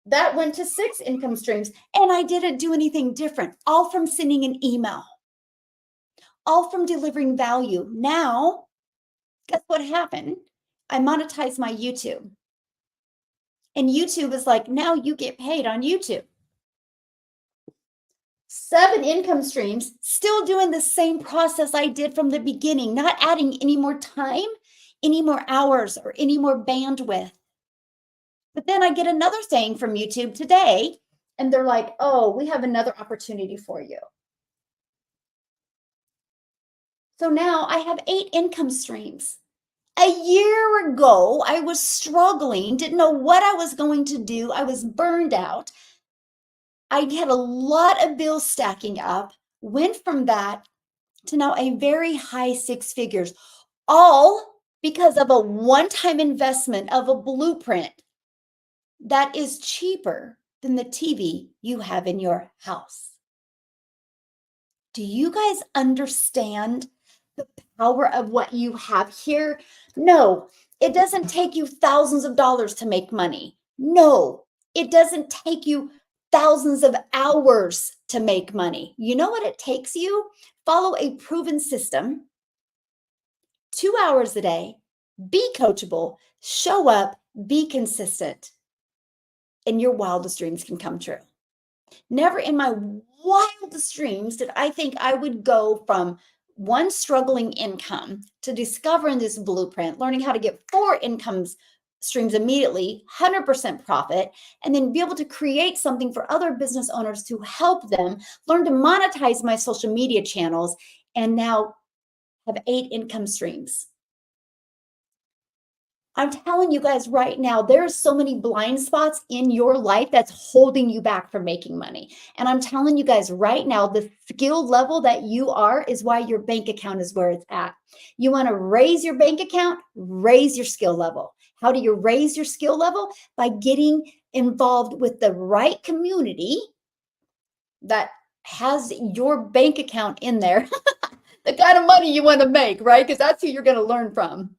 that went to 6 income streams, and I didn't do anything different, all from sending an email, all from delivering value. Now, guess what happened? I monetized my YouTube. And YouTube is like, now you get paid on YouTube. 7 income streams, still doing the same process I did from the beginning, not adding any more time, any more hours, or any more bandwidth. But then I get another thing from YouTube today, and they're like, oh, we have another opportunity for you. So now I have 8 income streams. A year ago, I was struggling, didn't know what I was going to do. I was burned out. I had a lot of bills stacking up, went from that to now a very high 6 figures, all because of a one-time investment of a blueprint that is cheaper than the TV you have in your house. Do you guys understand the power of what you have here? No, it doesn't take you thousands of dollars to make money. No, it doesn't take you thousands of hours to make money. You know what it takes you? Follow a proven system, 2 hours a day, be coachable, show up, be consistent, and your wildest dreams can come true. Never in my wildest dreams did I think I would go from one struggling income to discovering this blueprint, learning how to get 4 income streams immediately, 100% profit, and then be able to create something for other business owners to help them learn to monetize my social media channels, and now have 8 income streams. I'm telling you guys right now, there are so many blind spots in your life that's holding you back from making money. And I'm telling you guys right now, the skill level that you are is why your bank account is where it's at. You want to raise your bank account, raise your skill level. How do you raise your skill level? By getting involved with the right community that has your bank account in there, the kind of money you want to make, right? Because that's who you're going to learn from.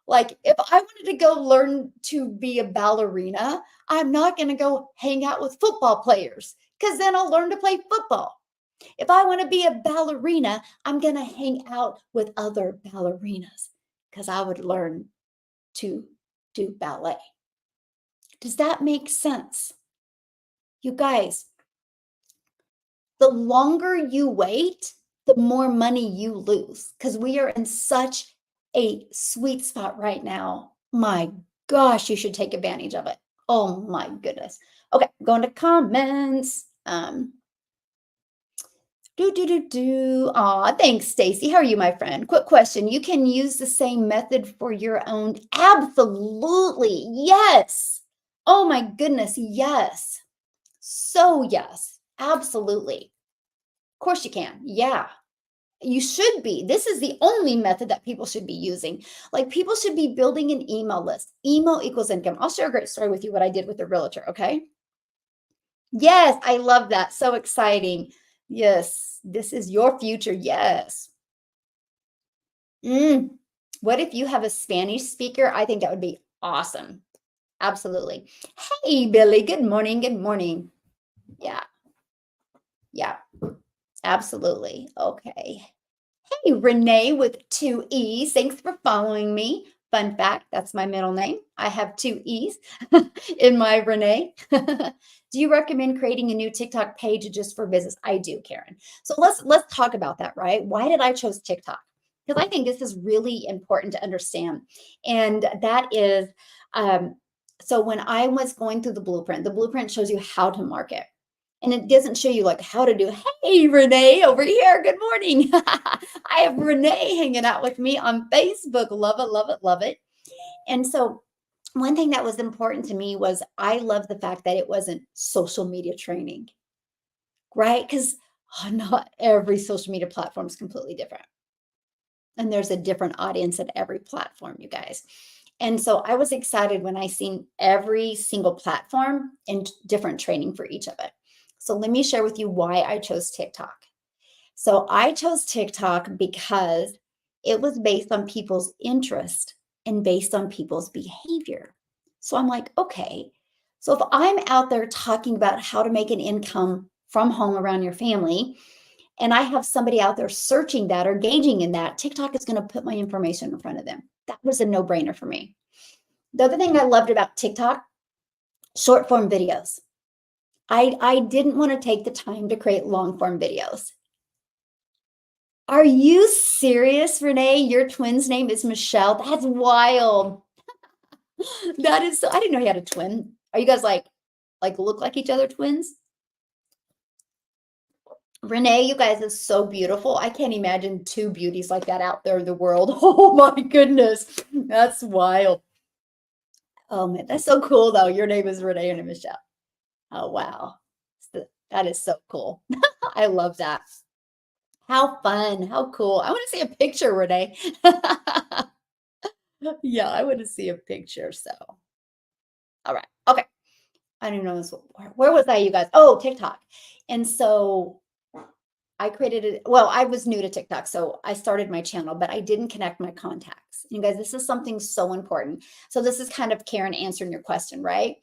Like, if I wanted to go learn to be a ballerina, I'm not going to go hang out with football players because then I'll learn to play football. If I want to be a ballerina, I'm going to hang out with other ballerinas because I would learn to do ballet. Does that make sense? You guys, the longer you wait, the more money you lose because we are in such a sweet spot right now. My gosh, you should take advantage of it. Oh my goodness. Okay, going to comments. Aw, thanks, Stacy. How are you, my friend? Quick question. You can use the same method for your own. Absolutely. Yes. Oh my goodness. Yes. So yes. Absolutely. Of course you can. Yeah. You should be. This is the only method that people should be using. Like, people should be building an email list. Email equals income. I'll share a great story with you what I did with the realtor, okay? Yes, I love that. So exciting. Yes, this is your future. Yes. What if you have a Spanish speaker? I think that would be awesome. Absolutely. Hey, Billy. Good morning. Good morning. Yeah. Yeah. Absolutely. Okay. Hey, Renee with 2 E's. Thanks for following me. Fun fact, that's my middle name. I have 2 E's in my Renee. Do you recommend creating a new TikTok page just for business? I do, Karen. So let's talk about that, right? Why did I choose TikTok? Because I think this is really important to understand. And that is, so when I was going through the blueprint shows you how to market. And it doesn't show you like how to do, hey, Renee over here. Good morning. I have Renee hanging out with me on Facebook. Love it, love it, love it. And so one thing that was important to me was I love the fact that it wasn't social media training, right? Because not every social media platform is completely different. And there's a different audience at every platform, you guys. And so I was excited when I seen every single platform and different training for each of it. So let me share with you why I chose TikTok. So I chose TikTok because it was based on people's interest and based on people's behavior. So I'm like, okay, so if I'm out there talking about how to make an income from home around your family, and I have somebody out there searching that or gauging in that, TikTok is going to put my information in front of them. That was a no-brainer for me. The other thing I loved about TikTok, short form videos. I didn't want to take the time to create long form videos. Are you serious, Renee? Your twin's name is Michelle. That's wild. That is so I didn't know you had a twin. Are you guys like look like each other twins? Renee, you guys is so beautiful. I can't imagine two beauties like that out there in the world. Oh my goodness. That's wild. Oh man, that's so cool though. Your name is Renee and Michelle. Oh wow. That is so cool. I love that. How fun. How cool. I want to see a picture, Renee. Yeah, I want to see a picture. So, all right. Okay. I don't know this. Where was I, you guys? Oh, TikTok. And so I created it. Well, I was new to TikTok, so I started my channel, but I didn't connect my contacts. You guys, this is something so important. So this is kind of Karen answering your question, right?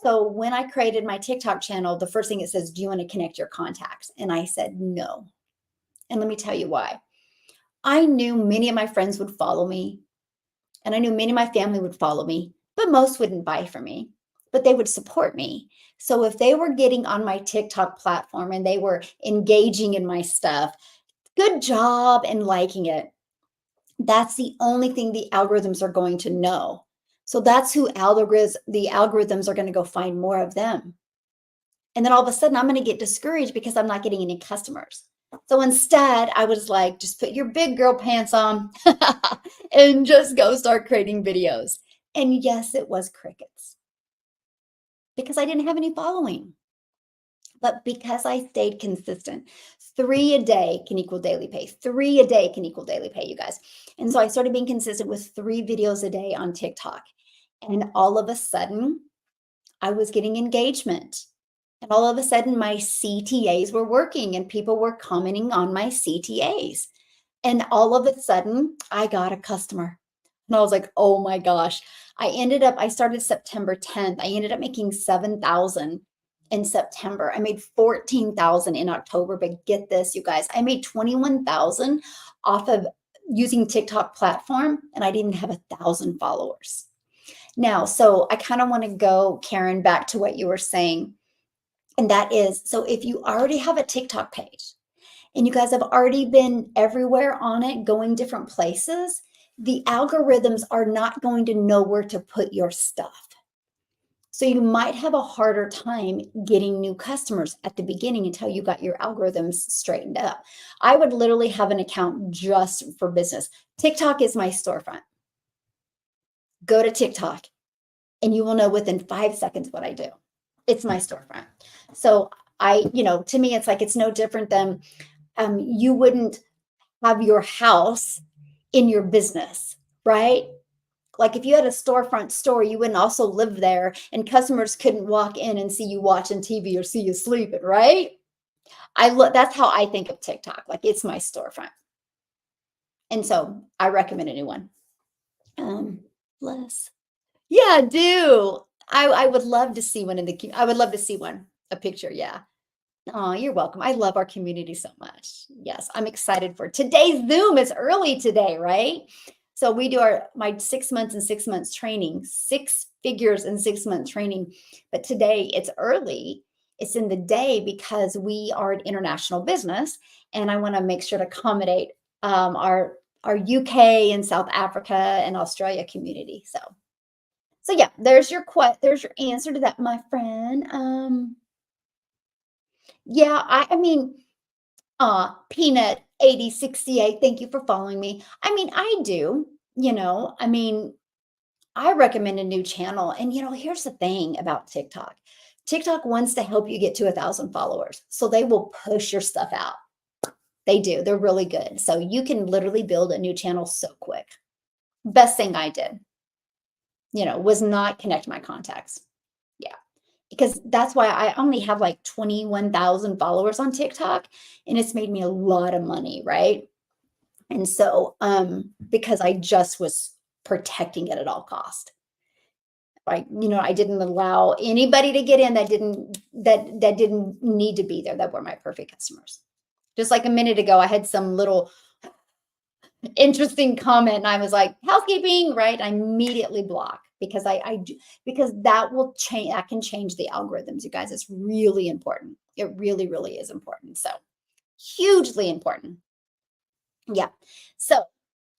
So when I created my TikTok channel, the first thing it says, do you want to connect your contacts? And I said, no. And let me tell you why. I knew many of my friends would follow me, and I knew many of my family would follow me, but most wouldn't buy from me, but they would support me. So if they were getting on my TikTok platform and they were engaging in my stuff, good job and liking it. That's the only thing the algorithms are going to know. So that's who the algorithms are going to go find more of them. And then all of a sudden I'm going to get discouraged because I'm not getting any customers. So instead, I was like, just put your big girl pants on and just go start creating videos. And yes, it was crickets because I didn't have any following. But because I stayed consistent, 3 a day can equal daily pay. 3 a day can equal daily pay, you guys. And so I started being consistent with 3 videos a day on TikTok. And all of a sudden, I was getting engagement. And all of a sudden, my CTAs were working and people were commenting on my CTAs. And all of a sudden, I got a customer. And I was like, oh my gosh. I started September 10th. I ended up making 7,000 in September. I made 14,000 in October. But get this, you guys, I made 21,000 off of using TikTok platform, and I didn't have 1,000 followers. Now, so I kind of want to go, Karen, back to what you were saying. And that is, so if you already have a TikTok page and you guys have already been everywhere on it, going different places, the algorithms are not going to know where to put your stuff. So you might have a harder time getting new customers at the beginning until you got your algorithms straightened up. I would literally have an account just for business. TikTok is my storefront. Go to TikTok and you will know within 5 seconds what I do. It's my storefront. So to me, it's like, it's no different than you wouldn't have your house in your business, right? Like if you had a storefront store, you wouldn't also live there and customers couldn't walk in and see you watching TV or see you sleeping, right? That's how I think of TikTok. Like it's my storefront. And so I recommend a new one. Bless. Yeah, do. I would love to see one I would love to see one, a picture. Yeah. Oh, you're welcome. I love our community so much. Yes, I'm excited for today's Zoom. It's early today, right? So we do my 6 months and 6 months training, 6 figures in 6 months training. But today it's early. It's in the day because we are an international business, and I want to make sure to accommodate our UK and South Africa and Australia community. So yeah, there's your answer to that, my friend. Yeah, I mean, Peanut 8068, thank you for following me. I mean, I do, I mean, I recommend a new channel. And here's the thing about TikTok. TikTok wants to help you get to 1,000 followers. So they will push your stuff out. They do. They're really good. So you can literally build a new channel so quick. Best thing I did, was not connect my contacts. Yeah. Because that's why I only have like 21,000 followers on TikTok, and it's made me a lot of money, right? And so because I just was protecting it at all cost. Right. I didn't allow anybody to get in that didn't need to be there, that were my perfect customers. Just like a minute ago, I had some little interesting comment and I was like, housekeeping, right? I immediately block because because that will change, that can change the algorithms, you guys. It's really important. It really, really is important. So hugely important. Yeah. So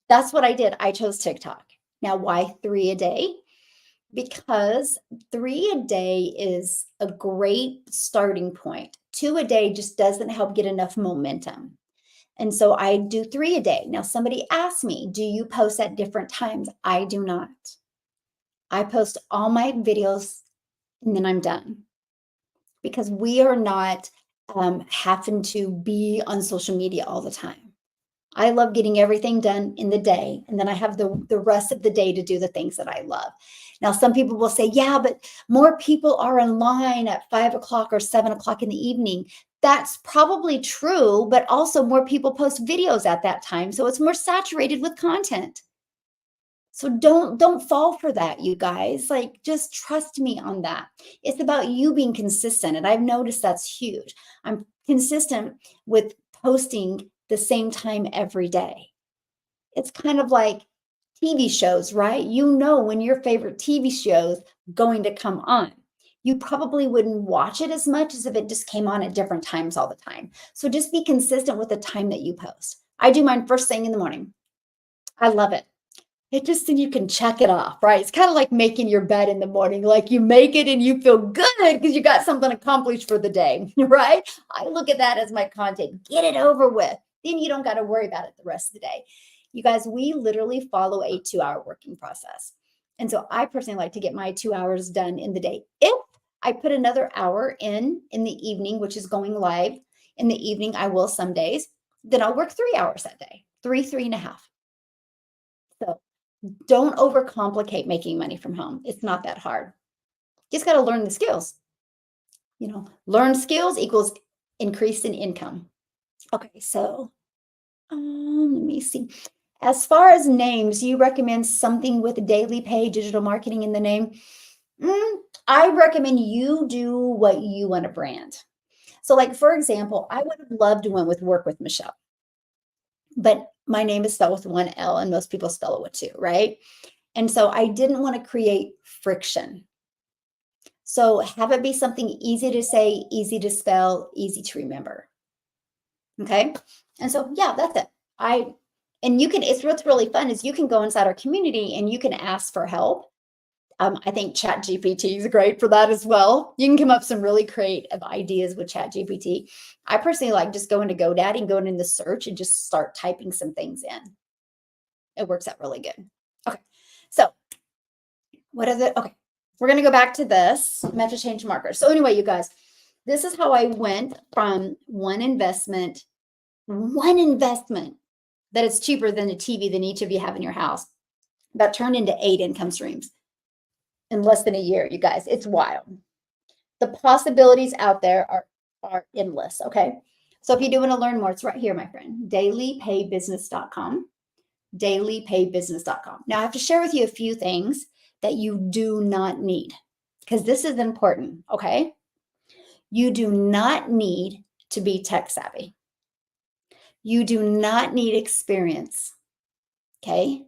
that's what I did. I chose TikTok. Now, why 3 a day? Because 3 a day is a great starting point. 2 a day just doesn't help get enough momentum. And so I do 3 a day. Now, somebody asked me, do you post at different times? I do not. I post all my videos and then I'm done, because we are not having to be on social media all the time. I love getting everything done in the day, and then I have the rest of the day to do the things that I love. Now, some people will say, yeah, but more people are in line at 5 o'clock or 7 o'clock in the evening. That's probably true, but also more people post videos at that time. So it's more saturated with content. So don't fall for that, you guys. Like, just trust me on that. It's about you being consistent. And I've noticed that's huge. I'm consistent with posting the same time every day. It's kind of like TV shows, right? You know when your favorite TV show's going to come on. You probably wouldn't watch it as much as if it just came on at different times all the time. So just be consistent with the time that you post. I do mine first thing in the morning. I love it. It just, then you can check it off, right? It's kind of like making your bed in the morning. Like, you make it and you feel good because you got something accomplished for the day, right? I look at that as my content. Get it over with. Then you don't got to worry about it the rest of the day. You guys, we literally follow a 2-hour working process. And so I personally like to get my 2 hours done in the day. If I put another hour in the evening, which is going live in the evening, I will some days, then I'll work 3 hours that day, three and a half. So don't overcomplicate making money from home. It's not that hard. You just got to learn the skills. Learn skills equals increase in income. Okay, so let me see. As far as names, you recommend something with daily pay, digital marketing in the name? I recommend you do what you want to brand. So, like, for example, I would have loved one with Work with Michele, but my name is spelled with one L and most people spell it with two, right? And so I didn't want to create friction. So have it be something easy to say, easy to spell, easy to remember. Okay. And so, yeah, that's it. And you can, it's what's really fun is you can go inside our community and you can ask for help. I think Chat GPT is great for that as well. You can come up with some really creative ideas with Chat GPT. I personally like just going to GoDaddy and going in the search and just start typing some things in. It works out really good. Okay. So okay, we're going to go back to this meta change marker. So anyway, you guys, this is how I went from one investment that is cheaper than the TV than each of you have in your house, that turned into 8 income streams in less than a year, you guys. It's wild. The possibilities out there are endless, okay? So if you do want to learn more, it's right here, my friend, dailypaybusiness.com, dailypaybusiness.com. Now I have to share with you a few things that you do not need, because this is important, okay? You do not need to be tech savvy. You do not need experience, okay?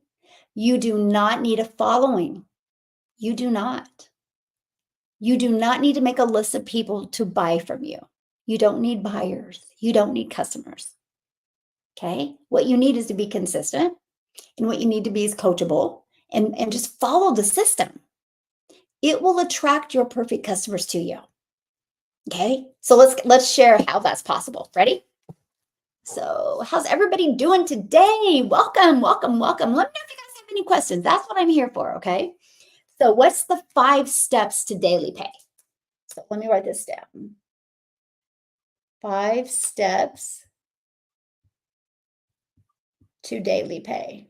You do not need a following. You do not. You do not need to make a list of people to buy from you. You don't need buyers. You don't need customers, okay? What you need is to be consistent, and what you need to be is coachable, and just follow the system. It will attract your perfect customers to you. Okay, so let's share how that's possible. Ready? So how's everybody doing today? Welcome, welcome, welcome. Let me know if you guys have any questions. That's what I'm here for, okay? So what's the 5 steps to daily pay? So let me write this down. 5 steps to daily pay.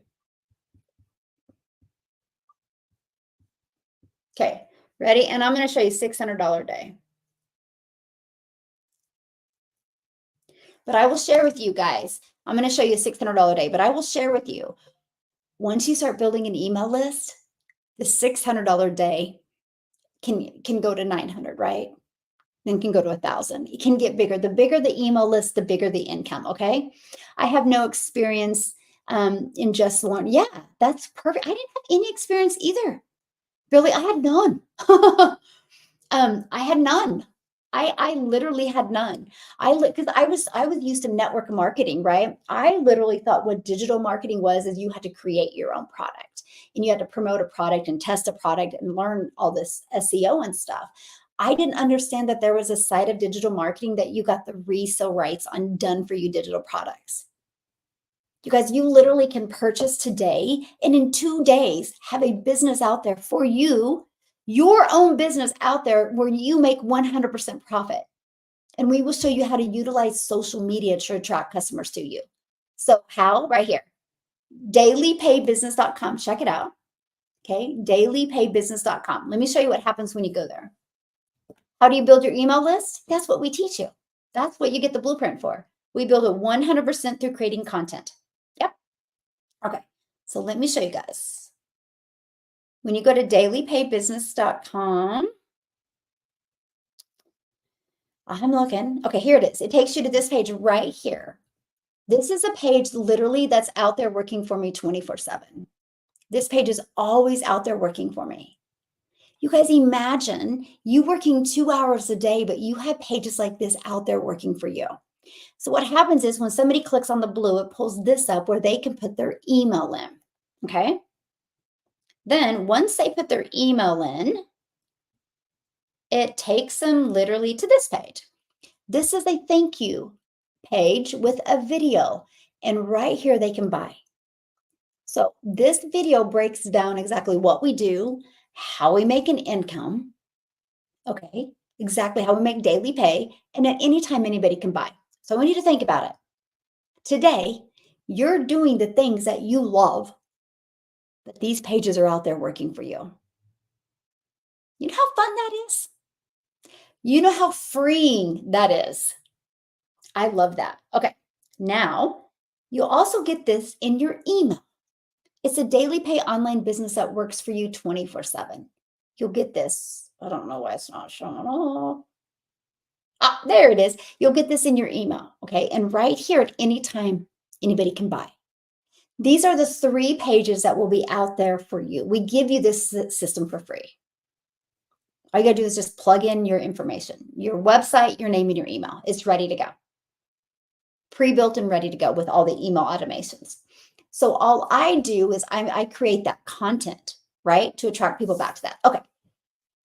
Okay, ready? And I'm going to show you $600 a day. But I will share with you guys, I'm going to show you a $600 a day, but I will share with you, once you start building an email list, the $600 a day can go to 900, right? Then can go to 1,000. It can get bigger. The bigger the email list, the bigger the income, okay? I have no experience in just one. Yeah, that's perfect. I didn't have any experience either. Really, I had none. I had none. I literally had none. Because I was used to network marketing, right? I literally thought what digital marketing was is you had to create your own product and you had to promote a product and test a product and learn all this SEO and stuff. I didn't understand that there was a side of digital marketing that you got the resale rights on done for you digital products. You guys, you literally can purchase today and in 2 days have a business out there for you, your own business out there where you make 100% profit. And we will show you how to utilize social media to attract customers to you. So, how? Right here, dailypaybusiness.com. Check it out. Okay, dailypaybusiness.com. Let me show you what happens when you go there. How do you build your email list? That's what we teach you. That's what you get the blueprint for. We build it 100% through creating content. Yep. Okay, so let me show you guys. When you go to dailypaybusiness.com, I'm looking. Okay, here it is. It takes you to this page right here. This is a page literally that's out there working for me 24/7. This page is always out there working for me. You guys imagine you working 2 hours a day, but you have pages like this out there working for you. So what happens is when somebody clicks on the blue, it pulls this up where they can put their email in. Okay. Then once they put their email in, it takes them literally to this page. This is a thank you page with a video. And right here, they can buy. So this video breaks down exactly what we do, how we make an income, okay, exactly how we make daily pay, and at any time anybody can buy. So I want you to think about it. Today, you're doing the things that you love, but these pages are out there working for you. You know how fun that is? You know how freeing that is? I love that. Okay, now you'll also get this in your email. It's a daily pay online business that works for you 24/7. You'll get this. I don't know why it's not showing up. Ah, there it is. You'll get this in your email. Okay. And right here at any time, anybody can buy. These are the 3 pages that will be out there for you. We give you this system for free. All you got to do is just plug in your information, your website, your name, and your email. It's ready to go. Pre-built and ready to go with all the email automations. So all I do is I create that content, right, to attract people back to that. Okay.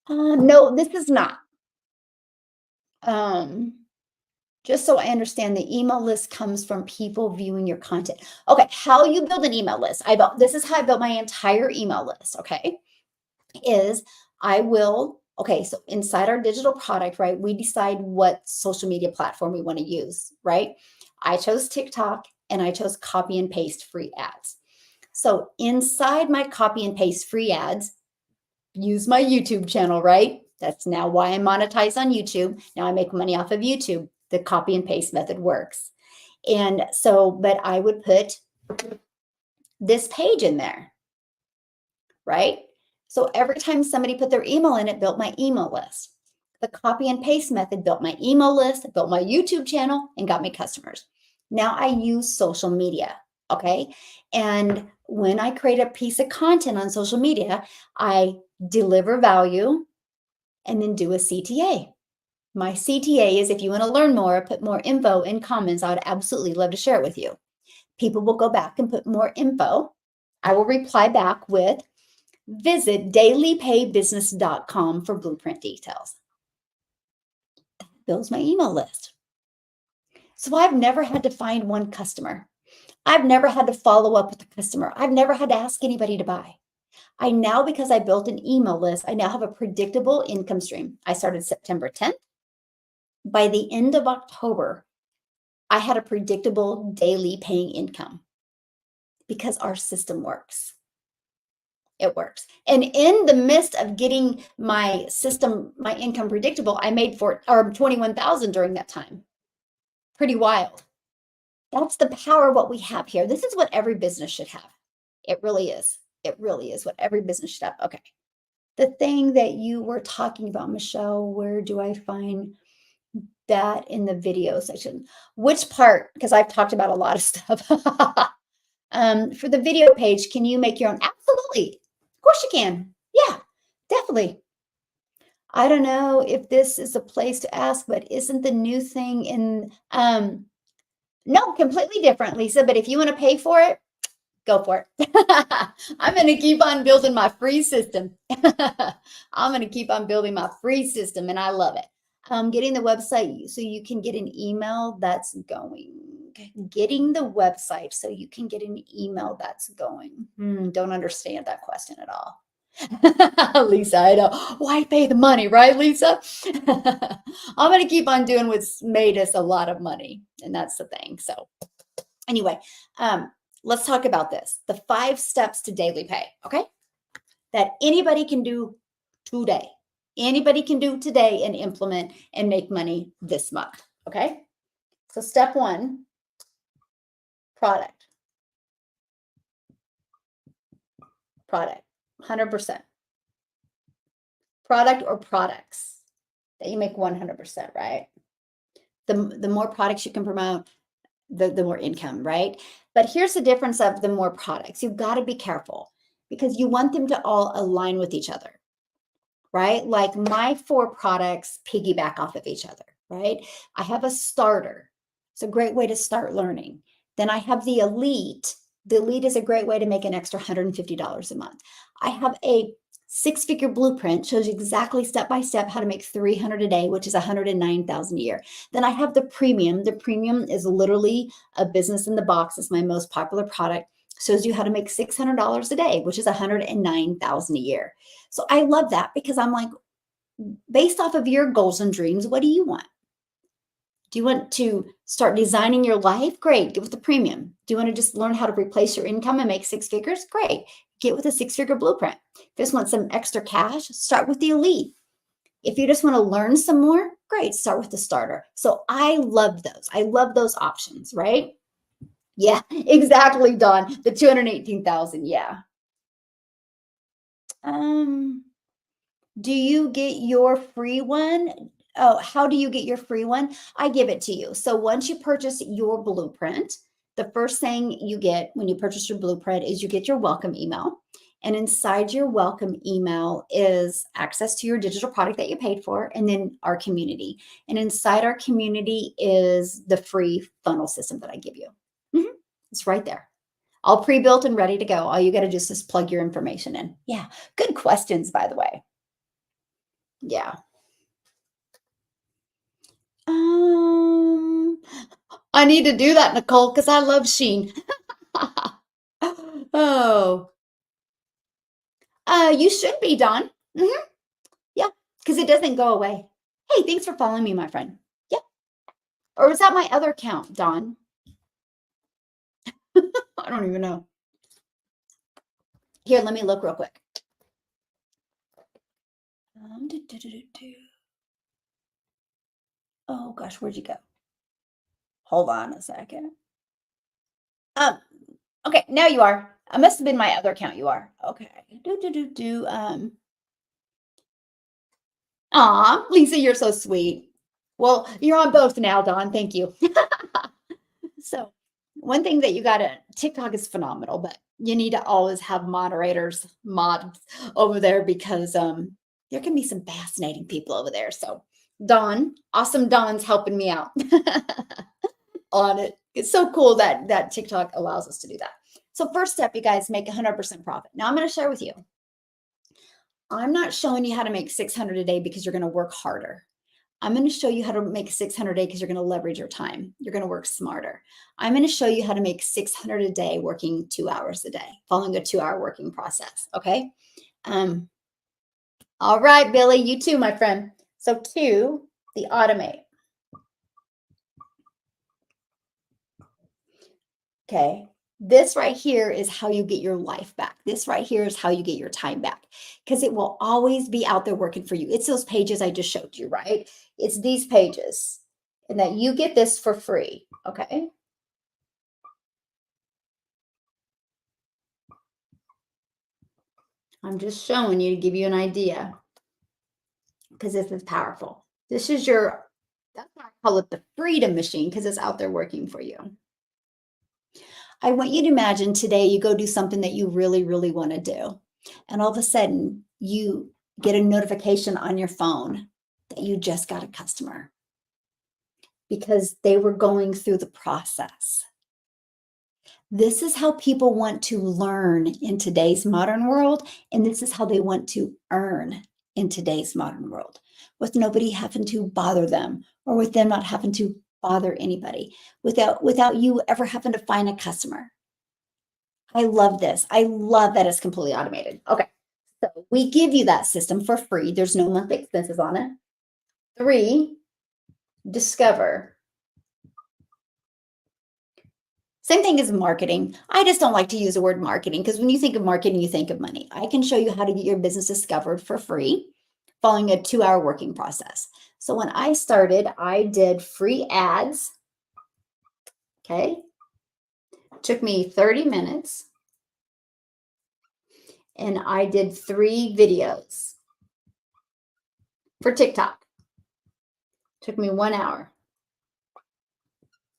No, this is not. Just so I understand, the email list comes from people viewing your content. Okay, how you build an email list. This is how I built my entire email list. Okay, is okay, so inside our digital product, right, we decide what social media platform we want to use, right? I chose TikTok and I chose copy and paste free ads. So inside my copy and paste free ads, use my YouTube channel, right? That's now why I monetize on YouTube. Now I make money off of YouTube. The copy and paste method works. And so, but I would put this page in there, right? So every time somebody put their email in, it built my email list. The copy and paste method built my email list, built my YouTube channel, and got me customers. Now I use social media, okay? And when I create a piece of content on social media, I deliver value and then do a CTA. My CTA is if you want to learn more, put more info in comments. I would absolutely love to share it with you. People will go back and put more info. I will reply back with visit dailypaybusiness.com for blueprint details. That builds my email list. So I've never had to find one customer. I've never had to follow up with the customer. I've never had to ask anybody to buy. I now, because I built an email list, I now have a predictable income stream. I started September 10th. By the end of October, I had a predictable daily paying income because our system works. It works. And in the midst of getting my system, my income predictable, I made 21,000 during that time. Pretty wild. That's the power of what we have here. This is what every business should have. It really is. It really is what every business should have. Okay. The thing that you were talking about, Michelle, where do I find that in the video section? Which part? Because I've talked about a lot of stuff. For the video page, can you make your own? Absolutely. Of course you can. Yeah. Definitely. I don't know if this is a place to ask, but isn't the new thing in no, completely different, Lisa, but if you want to pay for it, go for it. I'm going to keep on building my free system. I'm going to keep on building my free system, and I love it. Getting the website so you can get an email that's going. Getting the website so you can get an email that's going. Don't understand that question at all. Lisa, I know. Why pay the money, right, Lisa? I'm going to keep on doing what's made us a lot of money, and that's the thing. So, anyway, let's talk about this. The 5 steps to daily pay, okay? That anybody can do today. Anybody can do today and implement and make money this month, okay? So step 1, product. Product, 100%. Product or products that you make 100%, right? The more products you can promote, the more income, right? But here's the difference of the more products. You've got to be careful because you want them to all align with each other, right? Like my 4 products piggyback off of each other, right? I have a starter. It's a great way to start learning. Then I have the elite. The elite is a great way to make an extra $150 a month. I have a 6-figure blueprint, shows you exactly step by step how to make 300 a day, which is 109,000 a year. Then I have the premium. The premium is literally a business in the box. It's my most popular product. Shows you how to make $600 a day, which is 109,000 a year. So I love that because I'm like, based off of your goals and dreams, what do you want? Do you want to start designing your life? Great, get with the premium. Do you want to just learn how to replace your income and make 6 figures? Great, get with a 6-figure blueprint. If you just want some extra cash, start with the elite. If you just want to learn some more, great, start with the starter. So I love those. I love those options, right? Yeah, exactly, Dawn. The 218,000, yeah. Do you get your free one? Oh, how do you get your free one? I give it to you. So once you purchase your blueprint, the first thing you get when you purchase your blueprint is you get your welcome email. And inside your welcome email is access to your digital product that you paid for, and then our community. And inside our community is the free funnel system that I give you. It's right there. All pre-built and ready to go. All you got to do is just plug your information in. Yeah. Good questions, by the way. Yeah. Um, I need to do that, Nicole, because I love Sheen. Oh, you should be, Don. Yeah, because it doesn't go away. Hey, thanks for following me, my friend. Yeah. Or was that my other account, Don? I don't even know. Here, let me look real quick. Do, do, do, do. Oh gosh, where'd you go? Hold on a second. Um, okay, now you are. I must have been my other account. You are. Okay. Aw, Lisa, you're so sweet. Well, you're on both now, Dawn. Thank you. So, one thing that you gotta TikTok is phenomenal, but you need to always have mods over there because there can be some fascinating people over there. So, Dawn, awesome Dawn's helping me out on it. It's so cool that TikTok allows us to do that. So, first step, you guys make 100% profit. Now, I'm going to share with you. I'm not showing you how to make 600 a day because you're going to work harder. I'm going to show you how to make 600 a day because you're going to leverage your time. You're going to work smarter. I'm going to show you how to make 600 a day working 2 hours a day, following a 2-hour working process. Okay. All right, Billy, you too, my friend. So 2, the automate. Okay. This right here is how you get your life back. This right here is how you get your time back because it will always be out there working for you. It's those pages I just showed you, right? It's these pages and that you get this for free. Okay. I'm just showing you to give you an idea because this is powerful. This is that's why I call it the freedom machine because it's out there working for you. I want you to imagine today you go do something that you really, really want to do. And all of a sudden you get a notification on your phone that you just got a customer because they were going through the process. This is how people want to learn in today's modern world, and this is how they want to earn in today's modern world, with nobody having to bother them or with them not having to bother anybody, without you ever having to find a customer. I love this. I love that it's completely automated. Okay, so we give you that system for free. There's no monthly expenses on it. 3, discover. Same thing as marketing. I just don't like to use the word marketing because when you think of marketing, you think of money. I can show you how to get your business discovered for free following a 2-hour working process. So when I started, I did free ads. Okay. Took me 30 minutes. And I did 3 videos for TikTok. Took me 1 hour.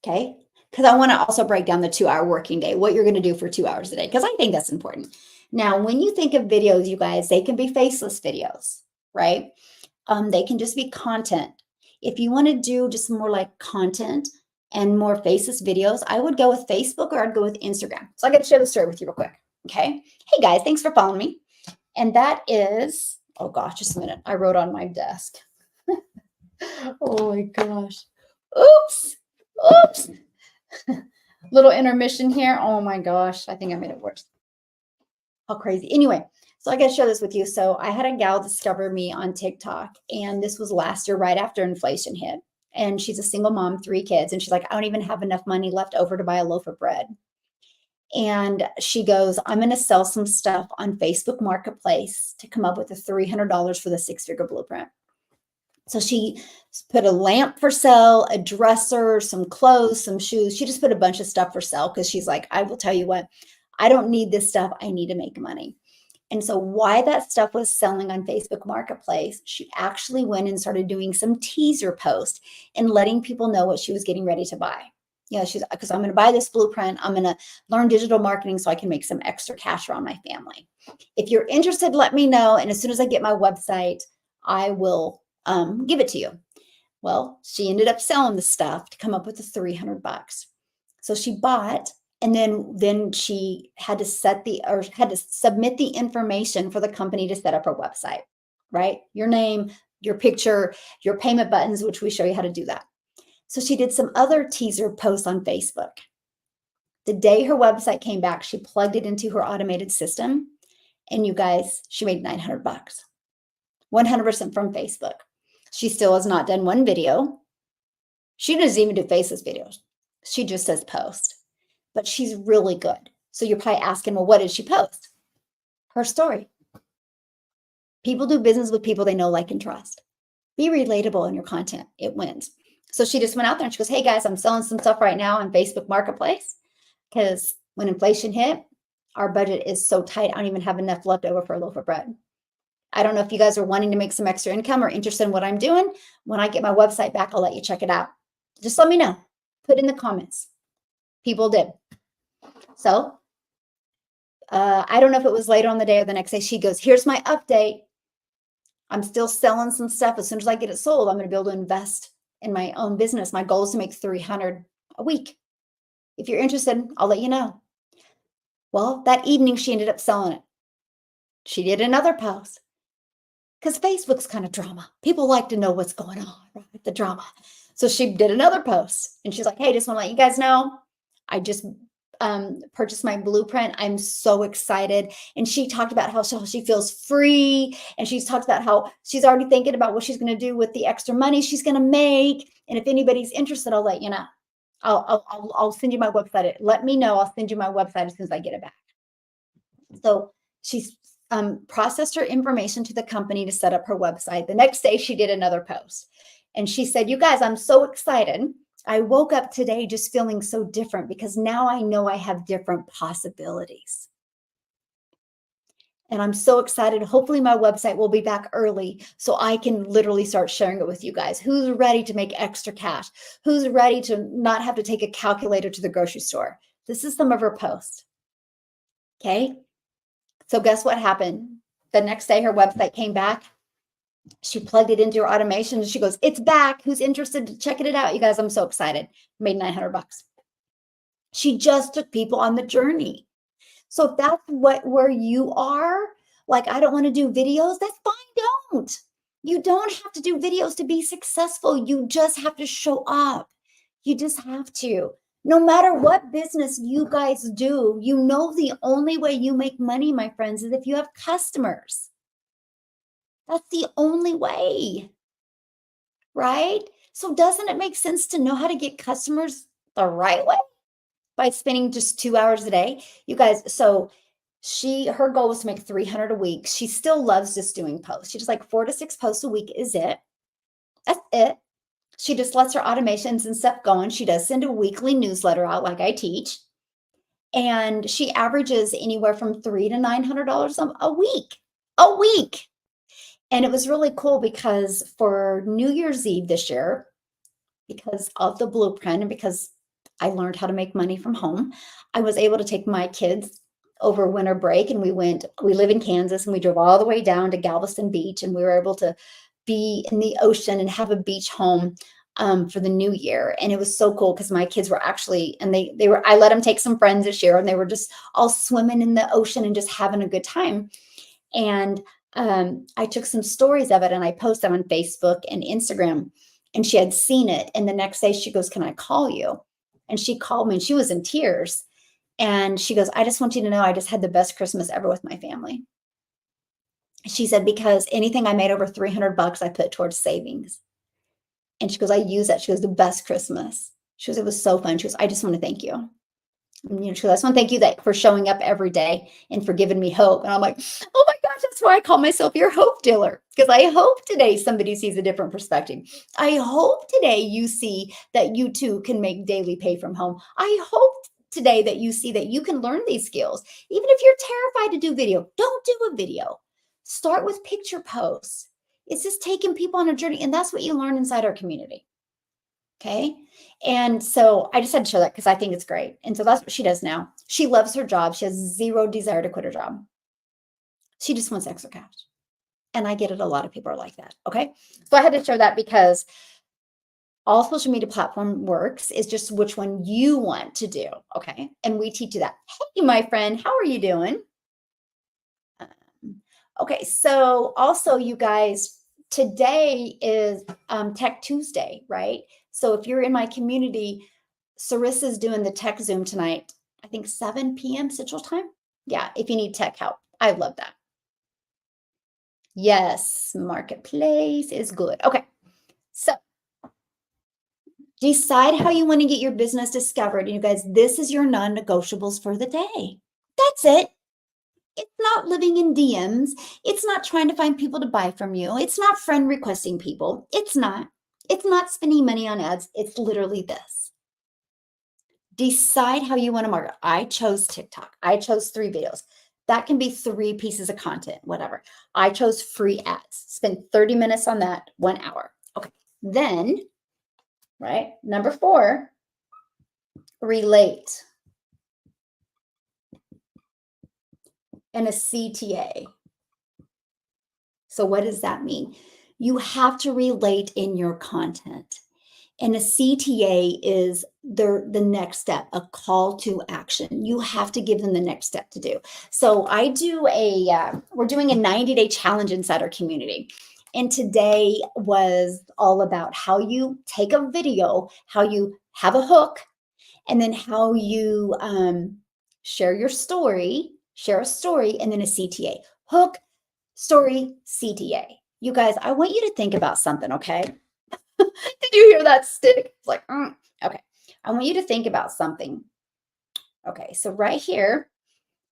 Okay. Because I want to also break down the 2-hour working day, what you're going to do for 2 hours a day, because I think that's important. Now, when you think of videos, you guys, they can be faceless videos, right? They can just be content. If you want to do just more like content and more faceless videos, I would go with Facebook or I'd go with Instagram. So I got to share the story with you real quick. Okay. Hey guys, thanks for following me. And that is, oh gosh, just a minute. I wrote on my desk. Oh my gosh. Oops. Oops. Little intermission here. Oh my gosh. I think I made it worse. How crazy. Anyway, so I got to share this with you. So I had a gal discover me on TikTok, and this was last year, right after inflation hit. And she's a single mom, 3 kids. And she's like, I don't even have enough money left over to buy a loaf of bread. And she goes, I'm going to sell some stuff on Facebook Marketplace to come up with the $300 for the 6-figure blueprint. So she put a lamp for sale, a dresser, some clothes, some shoes. She just put a bunch of stuff for sale because she's like, I will tell you what, I don't need this stuff. I need to make money. And so why that stuff was selling on Facebook Marketplace, she actually went and started doing some teaser posts and letting people know what she was getting ready to buy. You know, she's because I'm going to buy this blueprint. I'm going to learn digital marketing so I can make some extra cash around my family. If you're interested, let me know. And as soon as I get my website, I will give it to you. Well, she ended up selling the stuff to come up with the $300. So she bought, and then she had to submit the information for the company to set up her website, right? Your name, your picture, your payment buttons, which we show you how to do that. So she did some other teaser posts on Facebook. The day her website came back, she plugged it into her automated system. And you guys, she made $900, 100% from Facebook. She still has not done one video. She doesn't even do faceless videos. She just says post, but she's really good. So you're probably asking, well, what did she post? Her story. People do business with people they know, like, and trust. Be relatable in your content. It wins. So she just went out there and she goes, hey guys, I'm selling some stuff right now on Facebook Marketplace because when inflation hit, our budget is so tight. I don't even have enough left over for a loaf of bread. I don't know if you guys are wanting to make some extra income or interested in what I'm doing. When I get my website back, I'll let you check it out. Just let me know. Put in the comments. People did. So I don't know if it was later on the day or the next day. She goes, here's my update. I'm still selling some stuff. As soon as I get it sold, I'm going to be able to invest in my own business. My goal is to make $300 a week. If you're interested, I'll let you know. Well, that evening, she ended up selling it. She did another post. Because Facebook's kind of drama. People like to know what's going on, right? The drama. So she did another post and she's like, hey, just want to let you guys know, I just purchased my blueprint. I'm so excited. And she talked about how she feels free. And she's talked about how she's already thinking about what she's going to do with the extra money she's going to make. And if anybody's interested, I'll let you know. I'll send you my website. Let me know. I'll send you my website as soon as I get it back. So she's processed her information to the company to set up her website. The next day, she did another post. And she said, you guys, I'm so excited. I woke up today just feeling so different because now I know I have different possibilities. And I'm so excited. Hopefully my website will be back early so I can literally start sharing it with you guys. Who's ready to make extra cash? Who's ready to not have to take a calculator to the grocery store? This is some of her posts. Okay. So guess what happened? The next day, her website came back. She plugged it into her automation and she goes, it's back. Who's interested to checking it out? You guys, I'm so excited. Made $900. She just took people on the journey. So if that's where you are, like, I don't want to do videos, that's fine. Don't. You don't have to do videos to be successful. You just have to show up. You just have to. No matter what business you guys do, you know the only way you make money, my friends, is if you have customers. That's the only way, right? So doesn't it make sense to know how to get customers the right way by spending just 2 hours a day? You guys, so her goal was to make 300 a week. She still loves just doing posts. She just like 4 to 6 posts a week is it. That's it. She just lets her automations and stuff going. She does send a weekly newsletter out like I teach. And she averages anywhere from $300 to $900 a week. A week. And it was really cool because for New Year's Eve this year, because of the blueprint and because I learned how to make money from home, I was able to take my kids over winter break and we live in Kansas and we drove all the way down to Galveston Beach and we were able to be in the ocean and have a beach home for the new year. And it was so cool because my kids were actually, and I let them take some friends this year and they were just all swimming in the ocean and just having a good time. And I took some stories of it and I posted them on Facebook and Instagram. And she had seen it. And the next day she goes, can I call you? And she called me and she was in tears. And she goes, I just want you to know I just had the best Christmas ever with my family. She said, because anything I made over $300, I put towards savings. And she goes, I use that. She goes, the best Christmas. She goes, it was so fun. She goes, I just want to thank you. She goes, I just want to thank you for showing up every day and for giving me hope. And I'm like, oh my gosh, that's why I call myself your hope dealer. Because I hope today somebody sees a different perspective. I hope today you see that you too can make daily pay from home. I hope today that you see that you can learn these skills. Even if you're terrified to do video, don't do a video. Start with picture posts. It's just taking people on a journey. And that's what you learn inside our community. Okay. And so I just had to show that because I think it's great. And so that's what she does now. She loves her job. She has zero desire to quit her job. She just wants extra cash. And I get it. A lot of people are like that. Okay. So I had to show that because all social media platform works is just which one you want to do. Okay. And we teach you that. Hey, my friend, how are you doing? Okay. So also, you guys, today is Tech Tuesday, right? So if you're in my community, Sarissa's doing the tech Zoom tonight, I think 7 p.m. Central Time. Yeah, if you need tech help. I love that. Yes, marketplace is good. Okay, so decide how you want to get your business discovered. You guys, this is your non-negotiables for the day. That's it. It's not living in DMs. It's not trying to find people to buy from you. It's not friend requesting people. It's not. It's not spending money on ads. It's literally this. Decide how you want to market. I chose TikTok. I chose 3 videos. That can be 3 pieces of content, whatever. I chose free ads. Spend 30 minutes on that, 1 hour. Okay. Then, right, number 4, relate. And a CTA. So what does that mean? You have to relate in your content. And a CTA is the next step, a call to action. You have to give them the next step to do. So I do we're doing a 90-day challenge inside our community. And today was all about how you take a video, how you have a hook, and then how you share a story, and then a CTA. Hook, story, CTA. You guys, I want you to think about something, okay? Did you hear that stick? It's like, okay. I want you to think about something. Okay, so right here,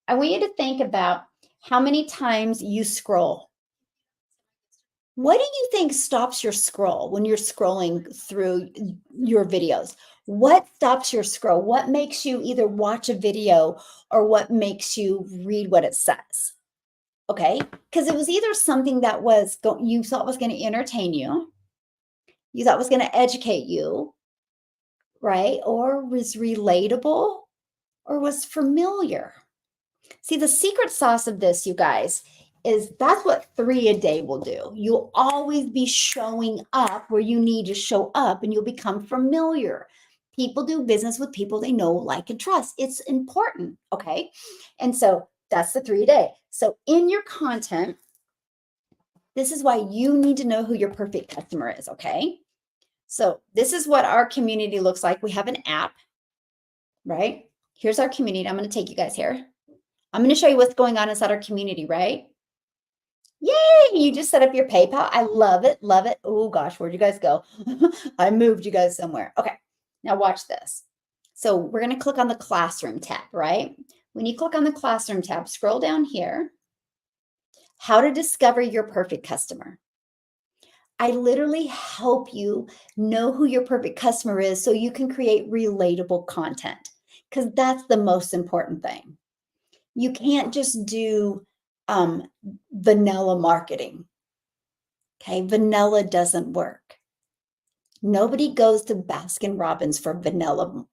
I want you to think about how many times you scroll. What do you think stops your scroll when you're scrolling through your videos? What stops your scroll? What makes you either watch a video or what makes you read what it says? Okay, because it was either something that you thought was going to entertain you, you thought was going to educate you, right? Or was relatable or was familiar. See, the secret sauce of this, you guys, is that's what 3 a day will do. You'll always be showing up where you need to show up, and you'll become familiar. People do business with people they know, like, and trust. It's important, okay? And so that's the 3 a day. So in your content, this is why you need to know who your perfect customer is, okay? So this is what our community looks like. We have an app, right? Here's our community. I'm going to take you guys here. I'm going to show you what's going on inside our community, right? Yay! You just set up your PayPal. I love it. Love it. Oh gosh, where'd you guys go? I moved you guys somewhere. Okay, now watch this. So we're going to click on the classroom tab, right? When you click on the classroom tab, scroll down here. How to discover your perfect customer. I literally help you know who your perfect customer is so you can create relatable content, because that's the most important thing. You can't just do vanilla marketing. Okay, vanilla doesn't work. Nobody goes to Baskin Robbins for vanilla,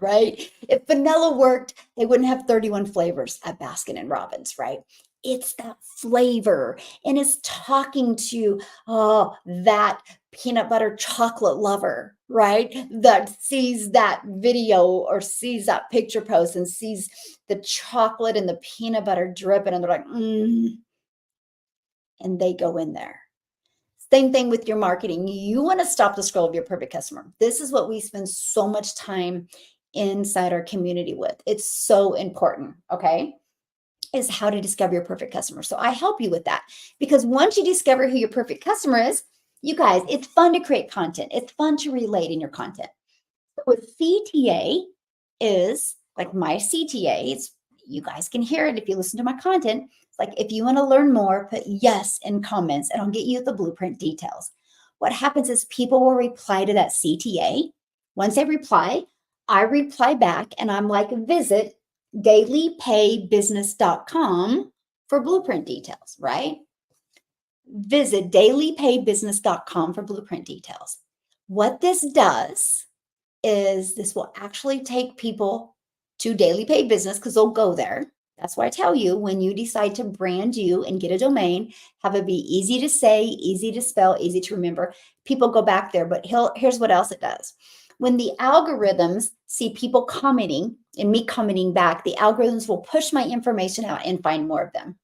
right? If vanilla worked, they wouldn't have 31 flavors at Baskin and Robbins, right? It's that flavor, and it's talking to that peanut butter chocolate lover, right? That sees that video or sees that picture post and sees the chocolate and the peanut butter dripping, and they're like, and they go in there. Same thing with your marketing. You want to stop the scroll of your perfect customer. This is what we spend so much time inside our community with. It's so important, okay? Is how to discover your perfect customer. So I help you with that, because once you discover who your perfect customer is, you guys, it's fun to create content. It's fun to relate in your content. So what CTA is, like my CTA, you guys can hear it if you listen to my content. It's like, if you want to learn more, put yes in comments and I'll get you the blueprint details. What happens is people will reply to that CTA. Once they reply, I reply back and I'm like, visit dailypaybusiness.com for blueprint details, right? Visit dailypaybusiness.com for blueprint details. What this does is this will actually take people to Daily Pay Business, because they'll go there. That's why I tell you, when you decide to brand you and get a domain, have it be easy to say, easy to spell, easy to remember. People go back there, but here's what else it does. When the algorithms see people commenting and me commenting back, the algorithms will push my information out and find more of them.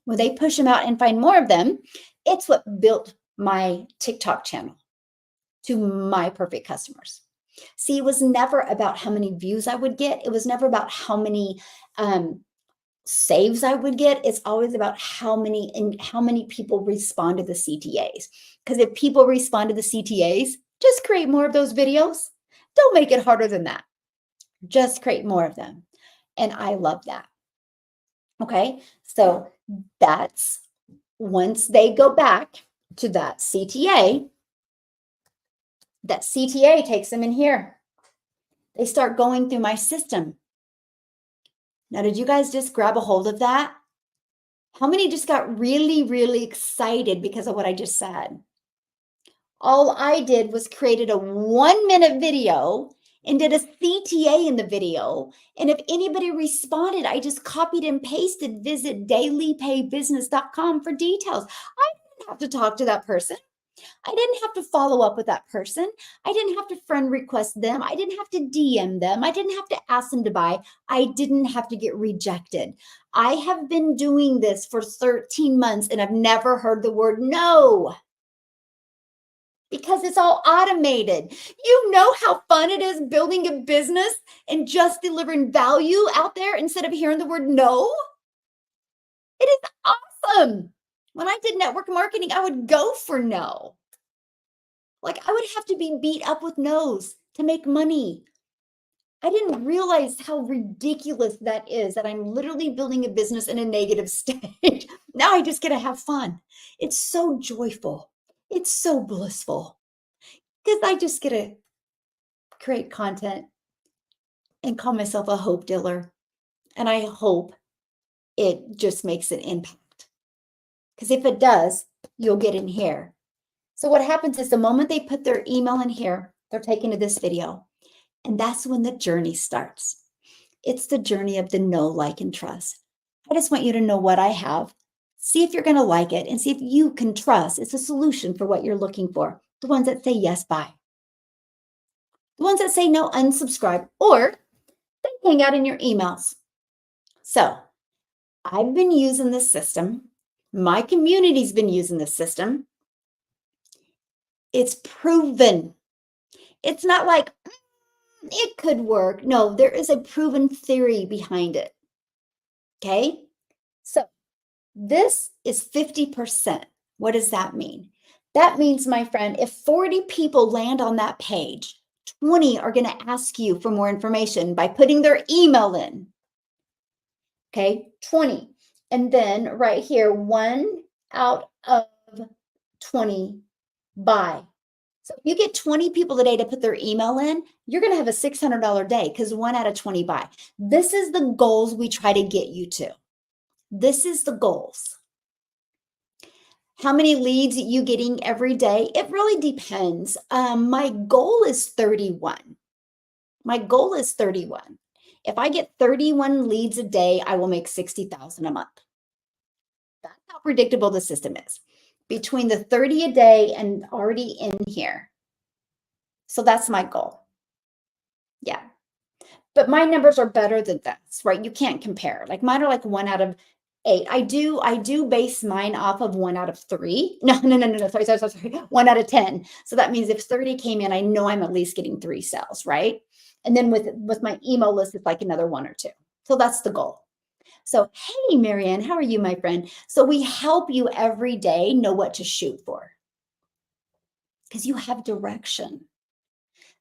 When they push them out and find more of them, it's what built my TikTok channel to my perfect customers. See, it was never about how many views I would get. It was never about how many saves I would get. It's always about how many people respond to the CTAs. Because if people respond to the CTAs, just create more of those videos. Don't make it harder than that. Just create more of them. And I love that. Okay, so that's once they go back to that CTA takes them in here. They start going through my system. Now, did you guys just grab a hold of that? How many just got really, really excited because of what I just said? All I did was created a 1-minute video and did a CTA in the video. And if anybody responded, I just copied and pasted, visit dailypaybusiness.com for details. I didn't have to talk to that person. I didn't have to follow up with that person. I didn't have to friend request them. I didn't have to DM them. I didn't have to ask them to buy. I didn't have to get rejected. I have been doing this for 13 months and I've never heard the word no, because it's all automated. You know how fun it is building a business and just delivering value out there instead of hearing the word no? It is awesome. When I did network marketing, I would go for no. Like, I would have to be beat up with no's to make money. I didn't realize how ridiculous that is, that I'm literally building a business in a negative state. Now I just get to have fun. It's so joyful. It's so blissful, because I just get to create content and call myself a hope dealer. And I hope it just makes an impact, because if it does, you'll get in here. So what happens is the moment they put their email in here, they're taken to this video. And that's when the journey starts. It's the journey of the know, like, and trust. I just want you to know what I have. See if you're going to like it and see if you can trust it's a solution for what you're looking for. The ones that say yes, buy. The ones that say no, unsubscribe, or they hang out in your emails. So I've been using this system. My community's been using this system. It's proven. It's not like it could work. No, there is a proven theory behind it. Okay. So this is 50%. What does that mean? That means, my friend, if 40 people land on that page, 20 are going to ask you for more information by putting their email in. Okay, 20. And then right here, 1 out of 20 buy. So if you get 20 people today to put their email in, you're going to have a $600 day because 1 out of 20 buy. This is the goals we try to get you to. This is the goals. How many leads are you getting every day? It really depends. My goal is 31. My goal is 31. If I get 31 leads a day, I will make 60,000 a month. That's how predictable the system is. Between the 30 a day and already in here. So that's my goal. Yeah. But my numbers are better than this, right? You can't compare. Like mine are like 1 out of 8. I do base mine off of 1 out of 3. No. Sorry. 1 out of 10. So that means if 30 came in, I know I'm at least getting 3 sales, right? And then with my email list, it's like another 1 or 2. So that's the goal. So, hey, Marianne, how are you, my friend? So we help you every day know what to shoot for because you have direction.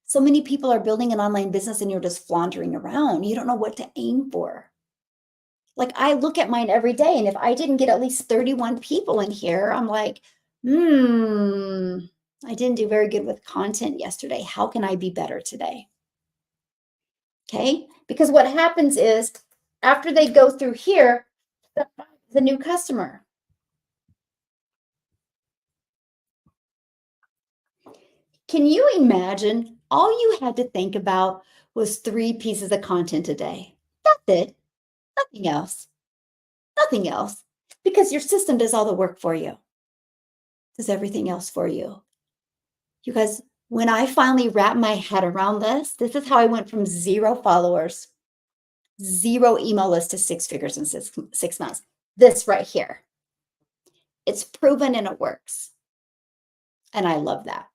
So many people are building an online business and you're just floundering around. You don't know what to aim for. Like I look at mine every day, and if I didn't get at least 31 people in here, I'm like, I didn't do very good with content yesterday. How can I be better today? Okay, because what happens is after they go through here, the new customer. Can you imagine all you had to think about was 3 pieces of content a day? That's it. Nothing else. Nothing else. Because your system does all the work for you. Does everything else for you. You guys, when I finally wrapped my head around this is how I went from 0 followers, 0 email list to 6 figures in 6 months. This right here. It's proven and it works. And I love that.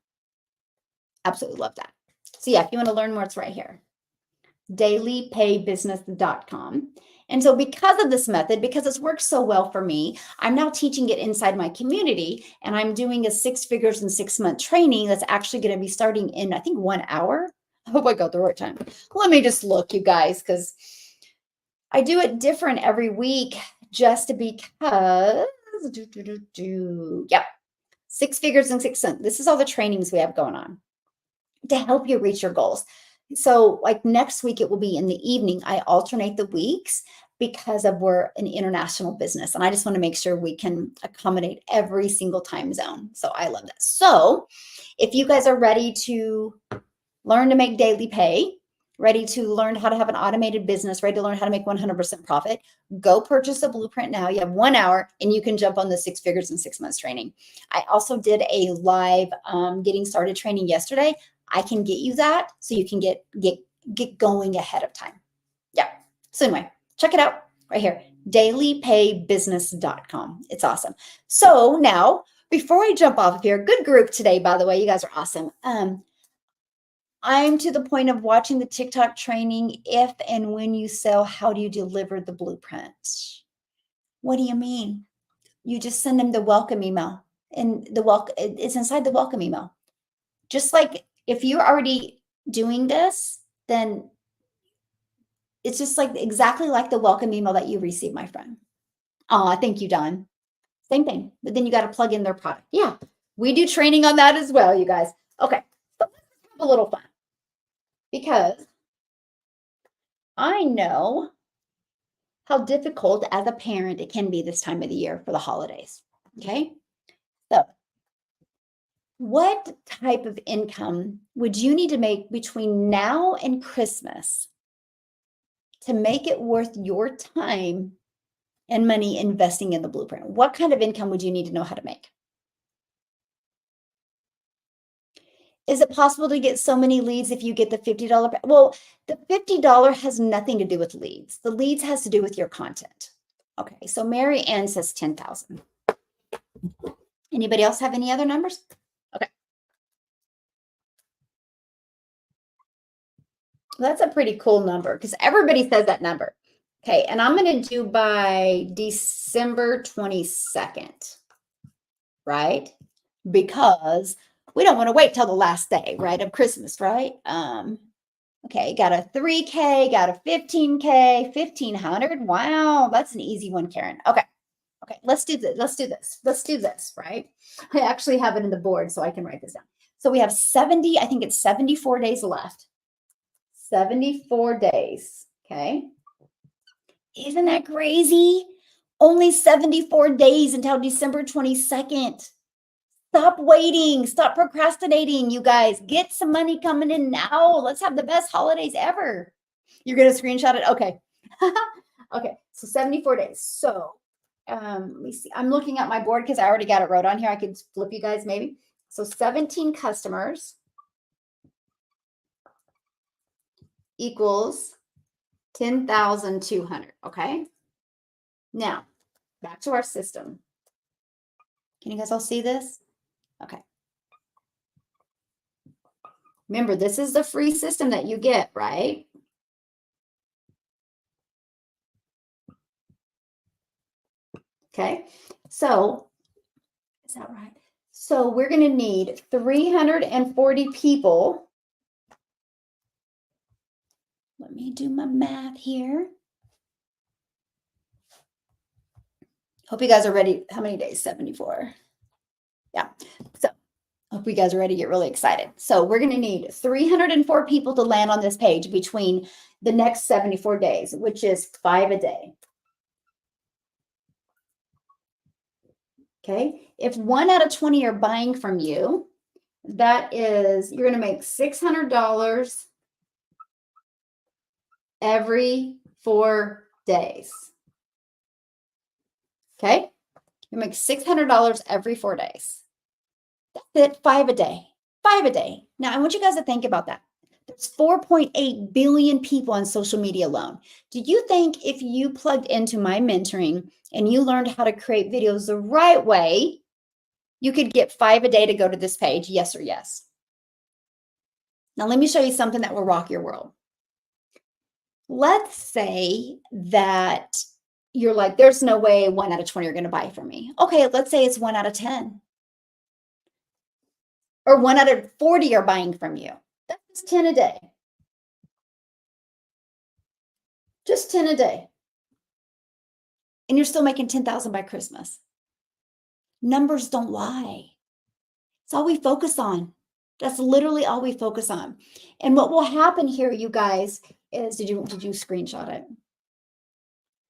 Absolutely love that. So yeah, if you want to learn more, it's right here. dailypaybusiness.com. And so because of this method, because it's worked so well for me, I'm now teaching it inside my community, and I'm doing a 6 figures in 6 month training that's actually going to be starting in, I think, 1 hour. I hope I got the right time. Let me just look, you guys, because I do it different every week just because, yep, 6 figures in 6 months. This is all the trainings we have going on to help you reach your goals. So like next week, it will be in the evening. I alternate the weeks because of we're an international business. And I just want to make sure we can accommodate every single time zone. So I love that. So if you guys are ready to learn to make daily pay, ready to learn how to have an automated business, ready to learn how to make 100% profit, go purchase a blueprint now. You have 1 hour and you can jump on the 6 figures in 6 months training. I also did a live getting started training yesterday. I can get you that so you can get going ahead of time. Yeah. So anyway, check it out right here, dailypaybusiness.com. It's awesome. So now, before I jump off of here, good group today, by the way, you guys are awesome. I'm to the point of watching the TikTok training. If and when you sell, how do you deliver the blueprint? What do you mean? You just send them the welcome email, and it's inside the welcome email. Just like if you're already doing this, then it's just like exactly like the welcome email that you received, my friend. Oh, thank you, Don. Same thing, but then you got to plug in their product. Yeah, we do training on that as well, you guys. Okay, so let's have a little fun because I know how difficult as a parent it can be this time of the year for the holidays. Okay, so what type of income would you need to make between now and Christmas to make it worth your time and money investing in the blueprint. What kind of income would you need to know how to make? Is it possible to get so many leads if you get the $50? Well, the $50 has nothing to do with leads. The leads has to do with your content. Okay, so Mary Ann says 10,000. Anybody else have any other numbers? Okay. That's a pretty cool number because everybody says that number. Okay, and I'm going to do by December 22nd, right? Because we don't want to wait till the last day, right, of Christmas, right? Okay, got a 3K, got a 15K, 1,500. Wow, that's an easy one, Karen. Okay, let's do this. Let's do this, right? I actually have it in the board so I can write this down. So we have 70, I think it's 74 days left. 74 days, okay? Isn't that crazy? Only 74 days until December 22nd. Stop waiting. Stop procrastinating, you guys. Get some money coming in now. Let's have the best holidays ever. You're going to screenshot it? Okay. Okay, so 74 days. So let me see. I'm looking at my board because I already got it wrote on here. I could flip you guys maybe. So 17 customers equals 10,200. Okay. Now, back to our system. Can you guys all see this? Okay. Remember, this is the free system that you get, right? Okay. So, is that right? So we're going to need 340 people. Let me do my math here. Hope you guys are ready. How many days? 74. Yeah. So hope you guys are ready to get really excited. So we're going to need 304 people to land on this page between the next 74 days, which is 5 a day. Okay. If 1 out of 20 are buying from you, that is, you're going to make $600 every 4 days. Okay. You make $600 every 4 days. That's it. 5 a day. 5 a day. Now, I want you guys to think about that. There's 4.8 billion people on social media alone. Do you think if you plugged into my mentoring and you learned how to create videos the right way, you could get 5 a day to go to this page? Yes or yes? Now, let me show you something that will rock your world. Let's say that you're like, there's no way 1 out of 20 are going to buy from me. Okay, let's say it's 1 out of 10. Or 1 out of 40 are buying from you. That's 10 a day. Just 10 a day. And you're still making 10,000 by Christmas. Numbers don't lie. It's all we focus on. That's literally all we focus on. And what will happen here, you guys, is did you screenshot it?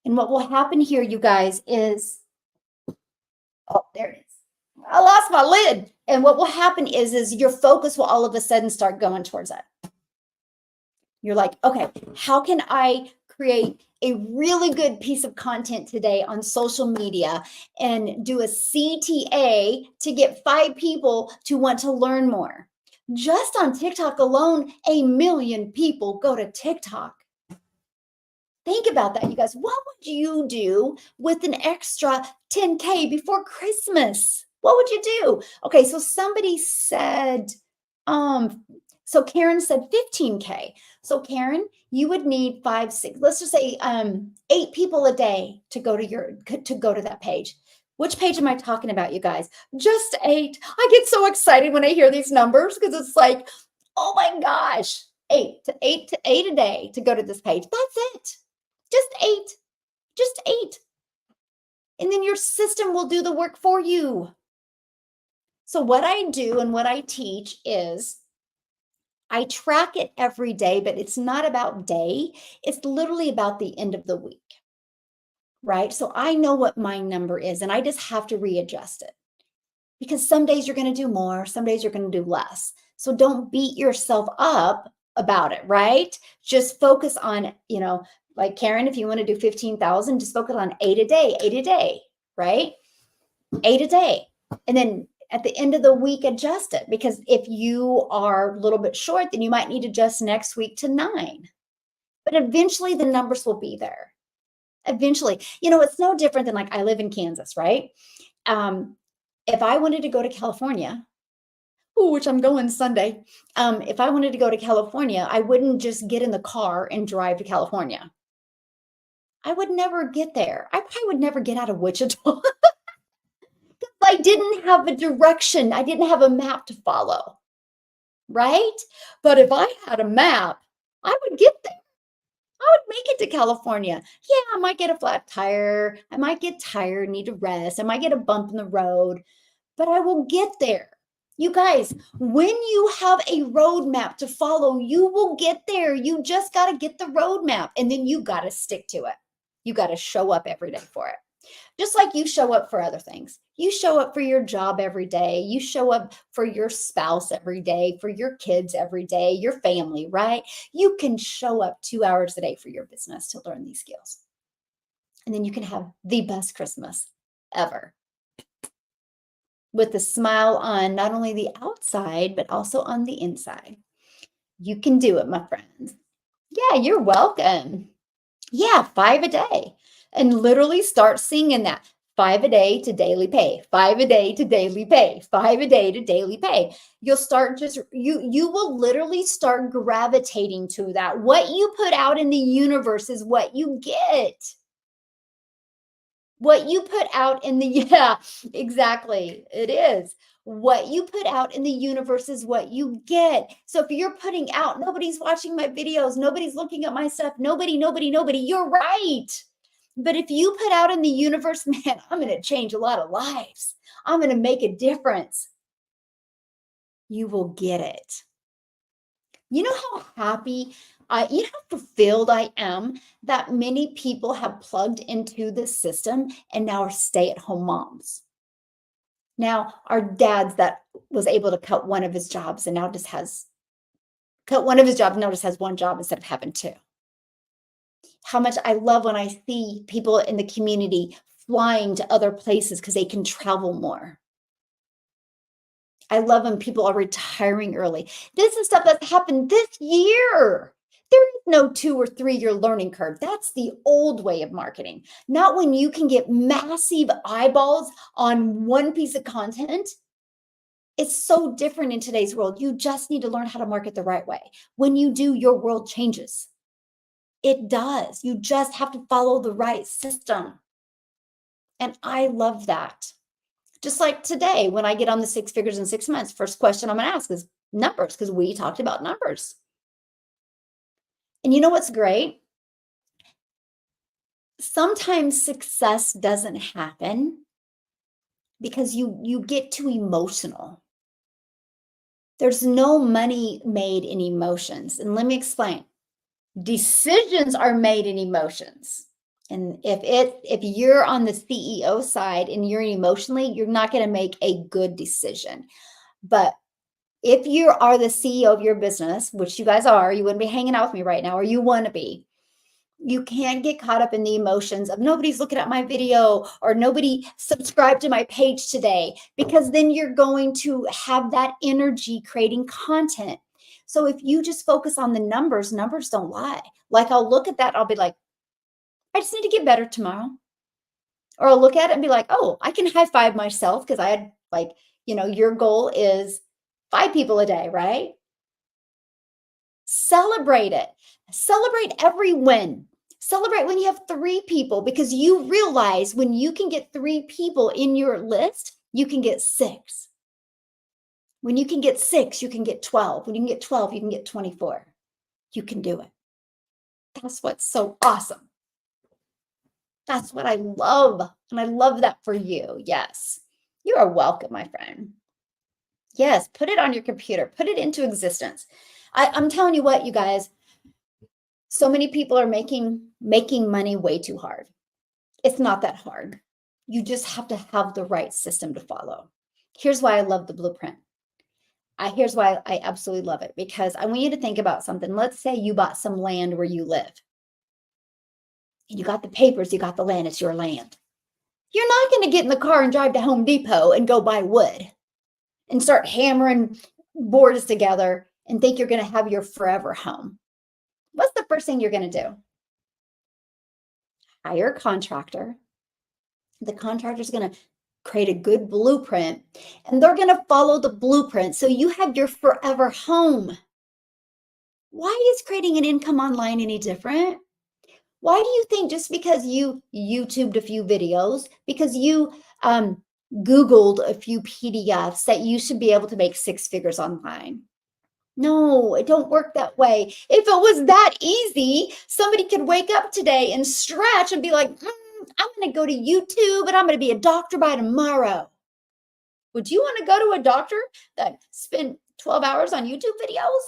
And what will happen here, you guys, is there it is. I lost my lid. And what will happen is your focus will all of a sudden start going towards that. You're like, okay, how can I create a really good piece of content today on social media and do a CTA to get 5 people to want to learn more? Just on TikTok alone, 1 million people go to TikTok. Think about that, you guys. What would you do with an extra 10K before Christmas? What would you do? Okay, so somebody said, so Karen said 15K. So Karen, you would need 5, 6, let's just say 8 people a day to go to that page. Which page am I talking about, you guys? Just 8. I get so excited when I hear these numbers because it's like, oh my gosh, 8 a day to go to this page. That's it. Just 8. And then your system will do the work for you. So what I do and what I teach is I track it every day, but it's not about day. It's literally about the end of the week, right? So I know what my number is and I just have to readjust it because some days you're going to do more, some days you're going to do less. So don't beat yourself up about it, right? Just focus on, like Karen, if you want to do 15,000, just focus on 8 a day, right? 8 a day. And then at the end of the week, adjust it, because if you are a little bit short, then you might need to adjust next week to 9. But eventually the numbers will be there. Eventually, it's no different than, like, I live in Kansas, right? Um, if I wanted to go to California, which I'm going Sunday, if I wanted to go to California, I wouldn't just get in the car and drive to California. I would never get there. I probably would never get out of Wichita. I didn't have a direction. I didn't have a map to follow, right? But if I had a map, I would get there. I would make it to California. Yeah, I might get a flat tire. I might get tired, need to rest. I might get a bump in the road, but I will get there. You guys, when you have a roadmap to follow, you will get there. You just got to get the roadmap, and then you got to stick to it. You got to show up every day for it. Just like you show up for other things. You show up for your job every day. You show up for your spouse every day, for your kids every day, your family, right? You can show up 2 hours a day for your business to learn these skills. And then you can have the best Christmas ever, with a smile on not only the outside, but also on the inside. You can do it, my friends. Yeah, you're welcome. Yeah, 5 a day. And literally start singing that. 5 a day to daily pay. 5 a day to daily pay. 5 a day to daily pay. You'll start you will literally start gravitating to that. What you put out in the universe is what you get. What you put out in the yeah, exactly. It is. What you put out in the universe is what you get. So if you're putting out, nobody's watching my videos, nobody's looking at my stuff, nobody, you're right. But if you put out in the universe, man, I'm going to change a lot of lives. I'm going to make a difference. You will get it. You know how happy you know how fulfilled I am that many people have plugged into this system and now are stay-at-home moms. Now, our dads that was able to cut one of his jobs and now just has cut one of his jobs and now just has one job instead of having two. How much I love when I see people in the community flying to other places because they can travel more. I love when people are retiring early. This is stuff that's happened this year. There is no 2 or 3 year learning curve. That's the old way of marketing. Not when you can get massive eyeballs on one piece of content. It's so different in today's world. You just need to learn how to market the right way. When you do, your world changes. It does. You just have to follow the right system. And I love that. Just like today, when I get on the 6 figures in 6 months, first question I'm going to ask is numbers, because we talked about numbers. And you know what's great? Sometimes success doesn't happen because you get too emotional. There's no money made in emotions. And let me explain. Decisions are made in emotions. And if you're on the CEO side and you're emotionally, you're not going to make a good decision. But if you are the CEO of your business, which you guys are, you wouldn't be hanging out with me right now, or you want to be, you can't get caught up in the emotions of nobody's looking at my video or nobody subscribed to my page today, because then you're going to have that energy creating content. So if you just focus on the numbers, numbers don't lie. Like, I'll look at that, I'll be like, I just need to get better tomorrow. Or I'll look at it and be like, oh, I can high five myself because I had, like, your goal is 5 people a day, right? Celebrate it. Celebrate every win. Celebrate when you have 3 people, because you realize when you can get 3 people in your list, you can get 6. When you can get 6, you can get 12. When you can get 12, you can get 24. You can do it. That's what's so awesome. That's what I love. And I love that for you. Yes. You are welcome, my friend. Yes, put it on your computer. Put it into existence. I'm telling you what, you guys, so many people are making money way too hard. It's not that hard. You just have to have the right system to follow. Here's why I love the blueprint. Here's why I absolutely love it, because I want you to think about something. Let's say you bought some land where you live. You got the papers, you got the land, it's your land. You're not going to get in the car and drive to Home Depot and go buy wood and start hammering boards together and think you're going to have your forever home. What's the first thing you're going to do? Hire a contractor. The contractor's going to create a good blueprint, and they're going to follow the blueprint so you have your forever home. Why is creating an income online any different? Why do you think just because you YouTubed a few videos, because you Googled a few PDFs, that you should be able to make six figures online? No, it don't work that way. If it was that easy, somebody could wake up today and stretch and be like, I'm going to go to YouTube and I'm going to be a doctor by tomorrow. Would you want to go to a doctor that spent 12 hours on YouTube videos?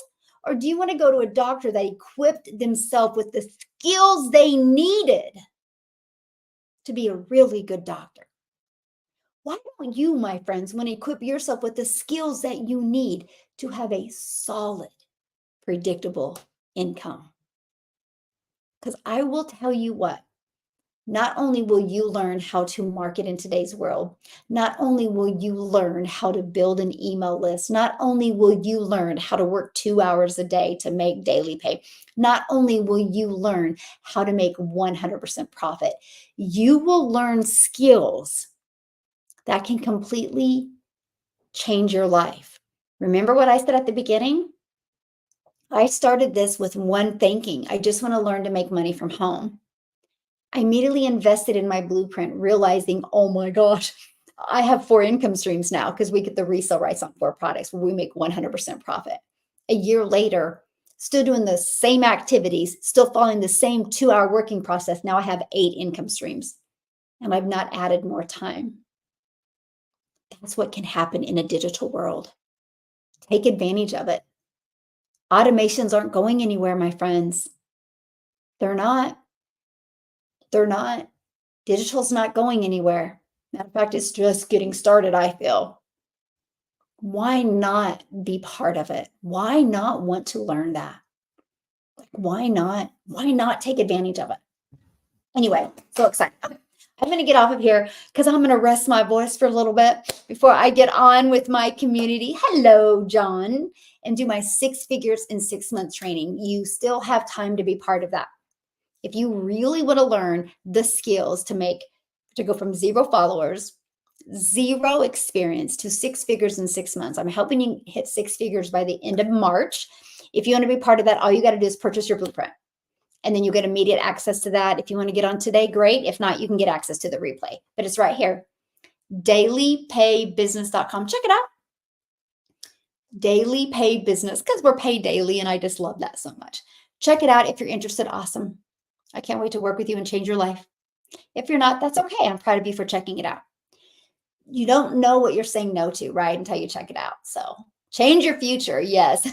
Or do you want to go to a doctor that equipped themselves with the skills they needed to be a really good doctor? Why don't you, my friends, want to equip yourself with the skills that you need to have a solid, predictable income? Because I will tell you what, not only will you learn how to market in today's world, not only will you learn how to build an email list, not only will you learn how to work 2 hours a day to make daily pay, not only will you learn how to make 100% profit, you will learn skills that can completely change your life. Remember what I said at the beginning? I started this with one thinking: I just want to learn to make money from home. I immediately invested in my blueprint, realizing, oh my gosh, I have 4 income streams now because we get the resale rights on 4 products where we make 100% profit. A year later, still doing the same activities, still following the same 2-hour working process. Now I have 8 income streams and I've not added more time. That's what can happen in a digital world. Take advantage of it. Automations aren't going anywhere, my friends. They're not. They're not. Digital's not going anywhere. Matter of fact, it's just getting started, I feel. Why not be part of it? Why not want to learn that? Like, why not? Why not take advantage of it? Anyway, so excited. Okay, I'm going to get off of here because I'm going to rest my voice for a little bit before I get on with my community. Hello, John, and do my 6 figures in 6 months training. You still have time to be part of that. If you really want to learn the skills to go from 0 followers, 0 experience to 6 figures in 6 months, I'm helping you hit 6 figures by the end of March. If you want to be part of that, all you got to do is purchase your blueprint. And then you get immediate access to that. If you want to get on today, great. If not, you can get access to the replay. But it's right here. Dailypaybusiness.com. Check it out. Daily Pay Business, because we're paid daily, and I just love that so much. Check it out if you're interested. Awesome. I can't wait to work with you and change your life. If you're not, that's okay. I'm proud of you for checking it out. You don't know what you're saying no to, right? Until you check it out. So change your future. Yes.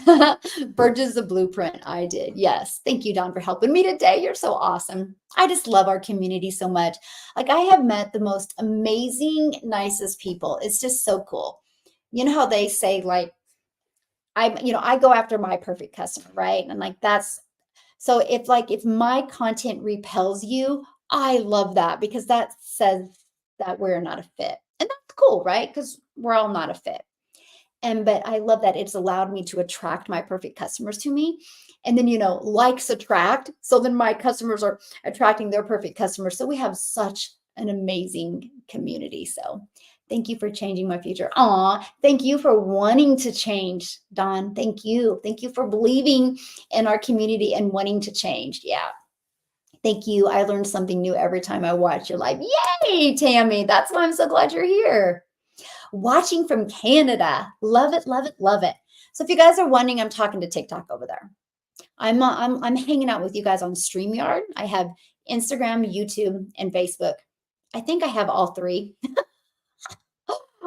Purchase the blueprint. I did. Yes. Thank you, Don, for helping me today. You're so awesome. I just love our community so much. Like, I have met the most amazing, nicest people. It's just so cool. You know how they say, like, I go after my perfect customer, right? And like, so if my content repels you, I love that, because that says that we're not a fit. And that's cool, right? Because we're all not a fit. But I love that it's allowed me to attract my perfect customers to me. And then, likes attract. So then my customers are attracting their perfect customers. So we have such an amazing community. So thank you for changing my future. Aw, thank you for wanting to change, Don. Thank you. Thank you for believing in our community and wanting to change. Yeah. Thank you. I learned something new every time I watch your live. Yay, Tammy. That's why I'm so glad you're here. Watching from Canada. Love it, love it, love it. So if you guys are wondering, I'm talking to TikTok over there. I'm hanging out with you guys on StreamYard. I have Instagram, YouTube, and Facebook. I think I have all 3.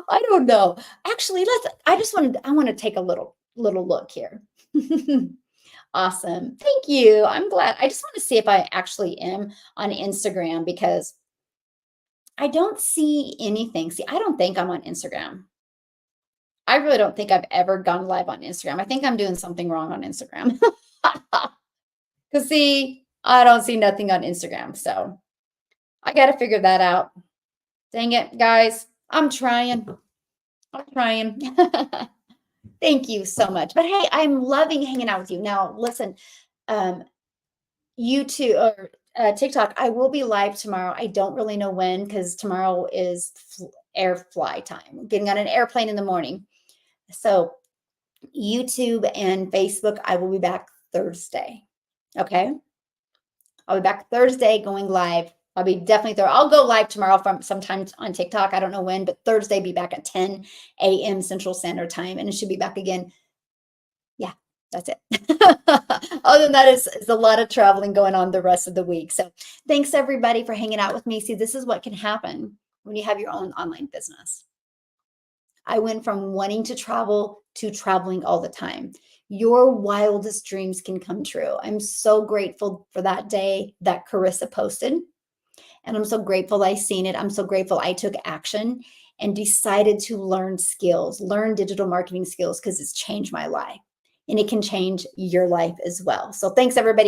I don't know. Actually, I want to take a little look here. Awesome. Thank you. I'm glad. I just want to see if I actually am on Instagram, because I don't see anything. See, I don't think I'm on Instagram. I really don't think I've ever gone live on Instagram. I think I'm doing something wrong on Instagram. Cause see, I don't see nothing on Instagram. So I got to figure that out. Dang it, guys. I'm trying. I'm trying. Thank you so much. But hey, I'm loving hanging out with you. Now, listen, um, YouTube or TikTok, I will be live tomorrow. I don't really know when because tomorrow is air fly time. Getting on an airplane in the morning. So YouTube and Facebook, I will be back Thursday. Okay. I'll be back Thursday going live. I'll be definitely there. I'll go live tomorrow from sometimes on TikTok. I don't know when, but Thursday be back at 10 a.m. Central Standard Time. And it should be back again. Yeah, that's it. Other than that, it's a lot of traveling going on the rest of the week. So thanks everybody for hanging out with me. See, this is what can happen when you have your own online business. I went from wanting to travel to traveling all the time. Your wildest dreams can come true. I'm so grateful for that day that Carissa posted. And I'm so grateful I seen it. I'm so grateful I took action and decided to learn skills, learn digital marketing skills because it's changed my life and it can change your life as well. So thanks everybody.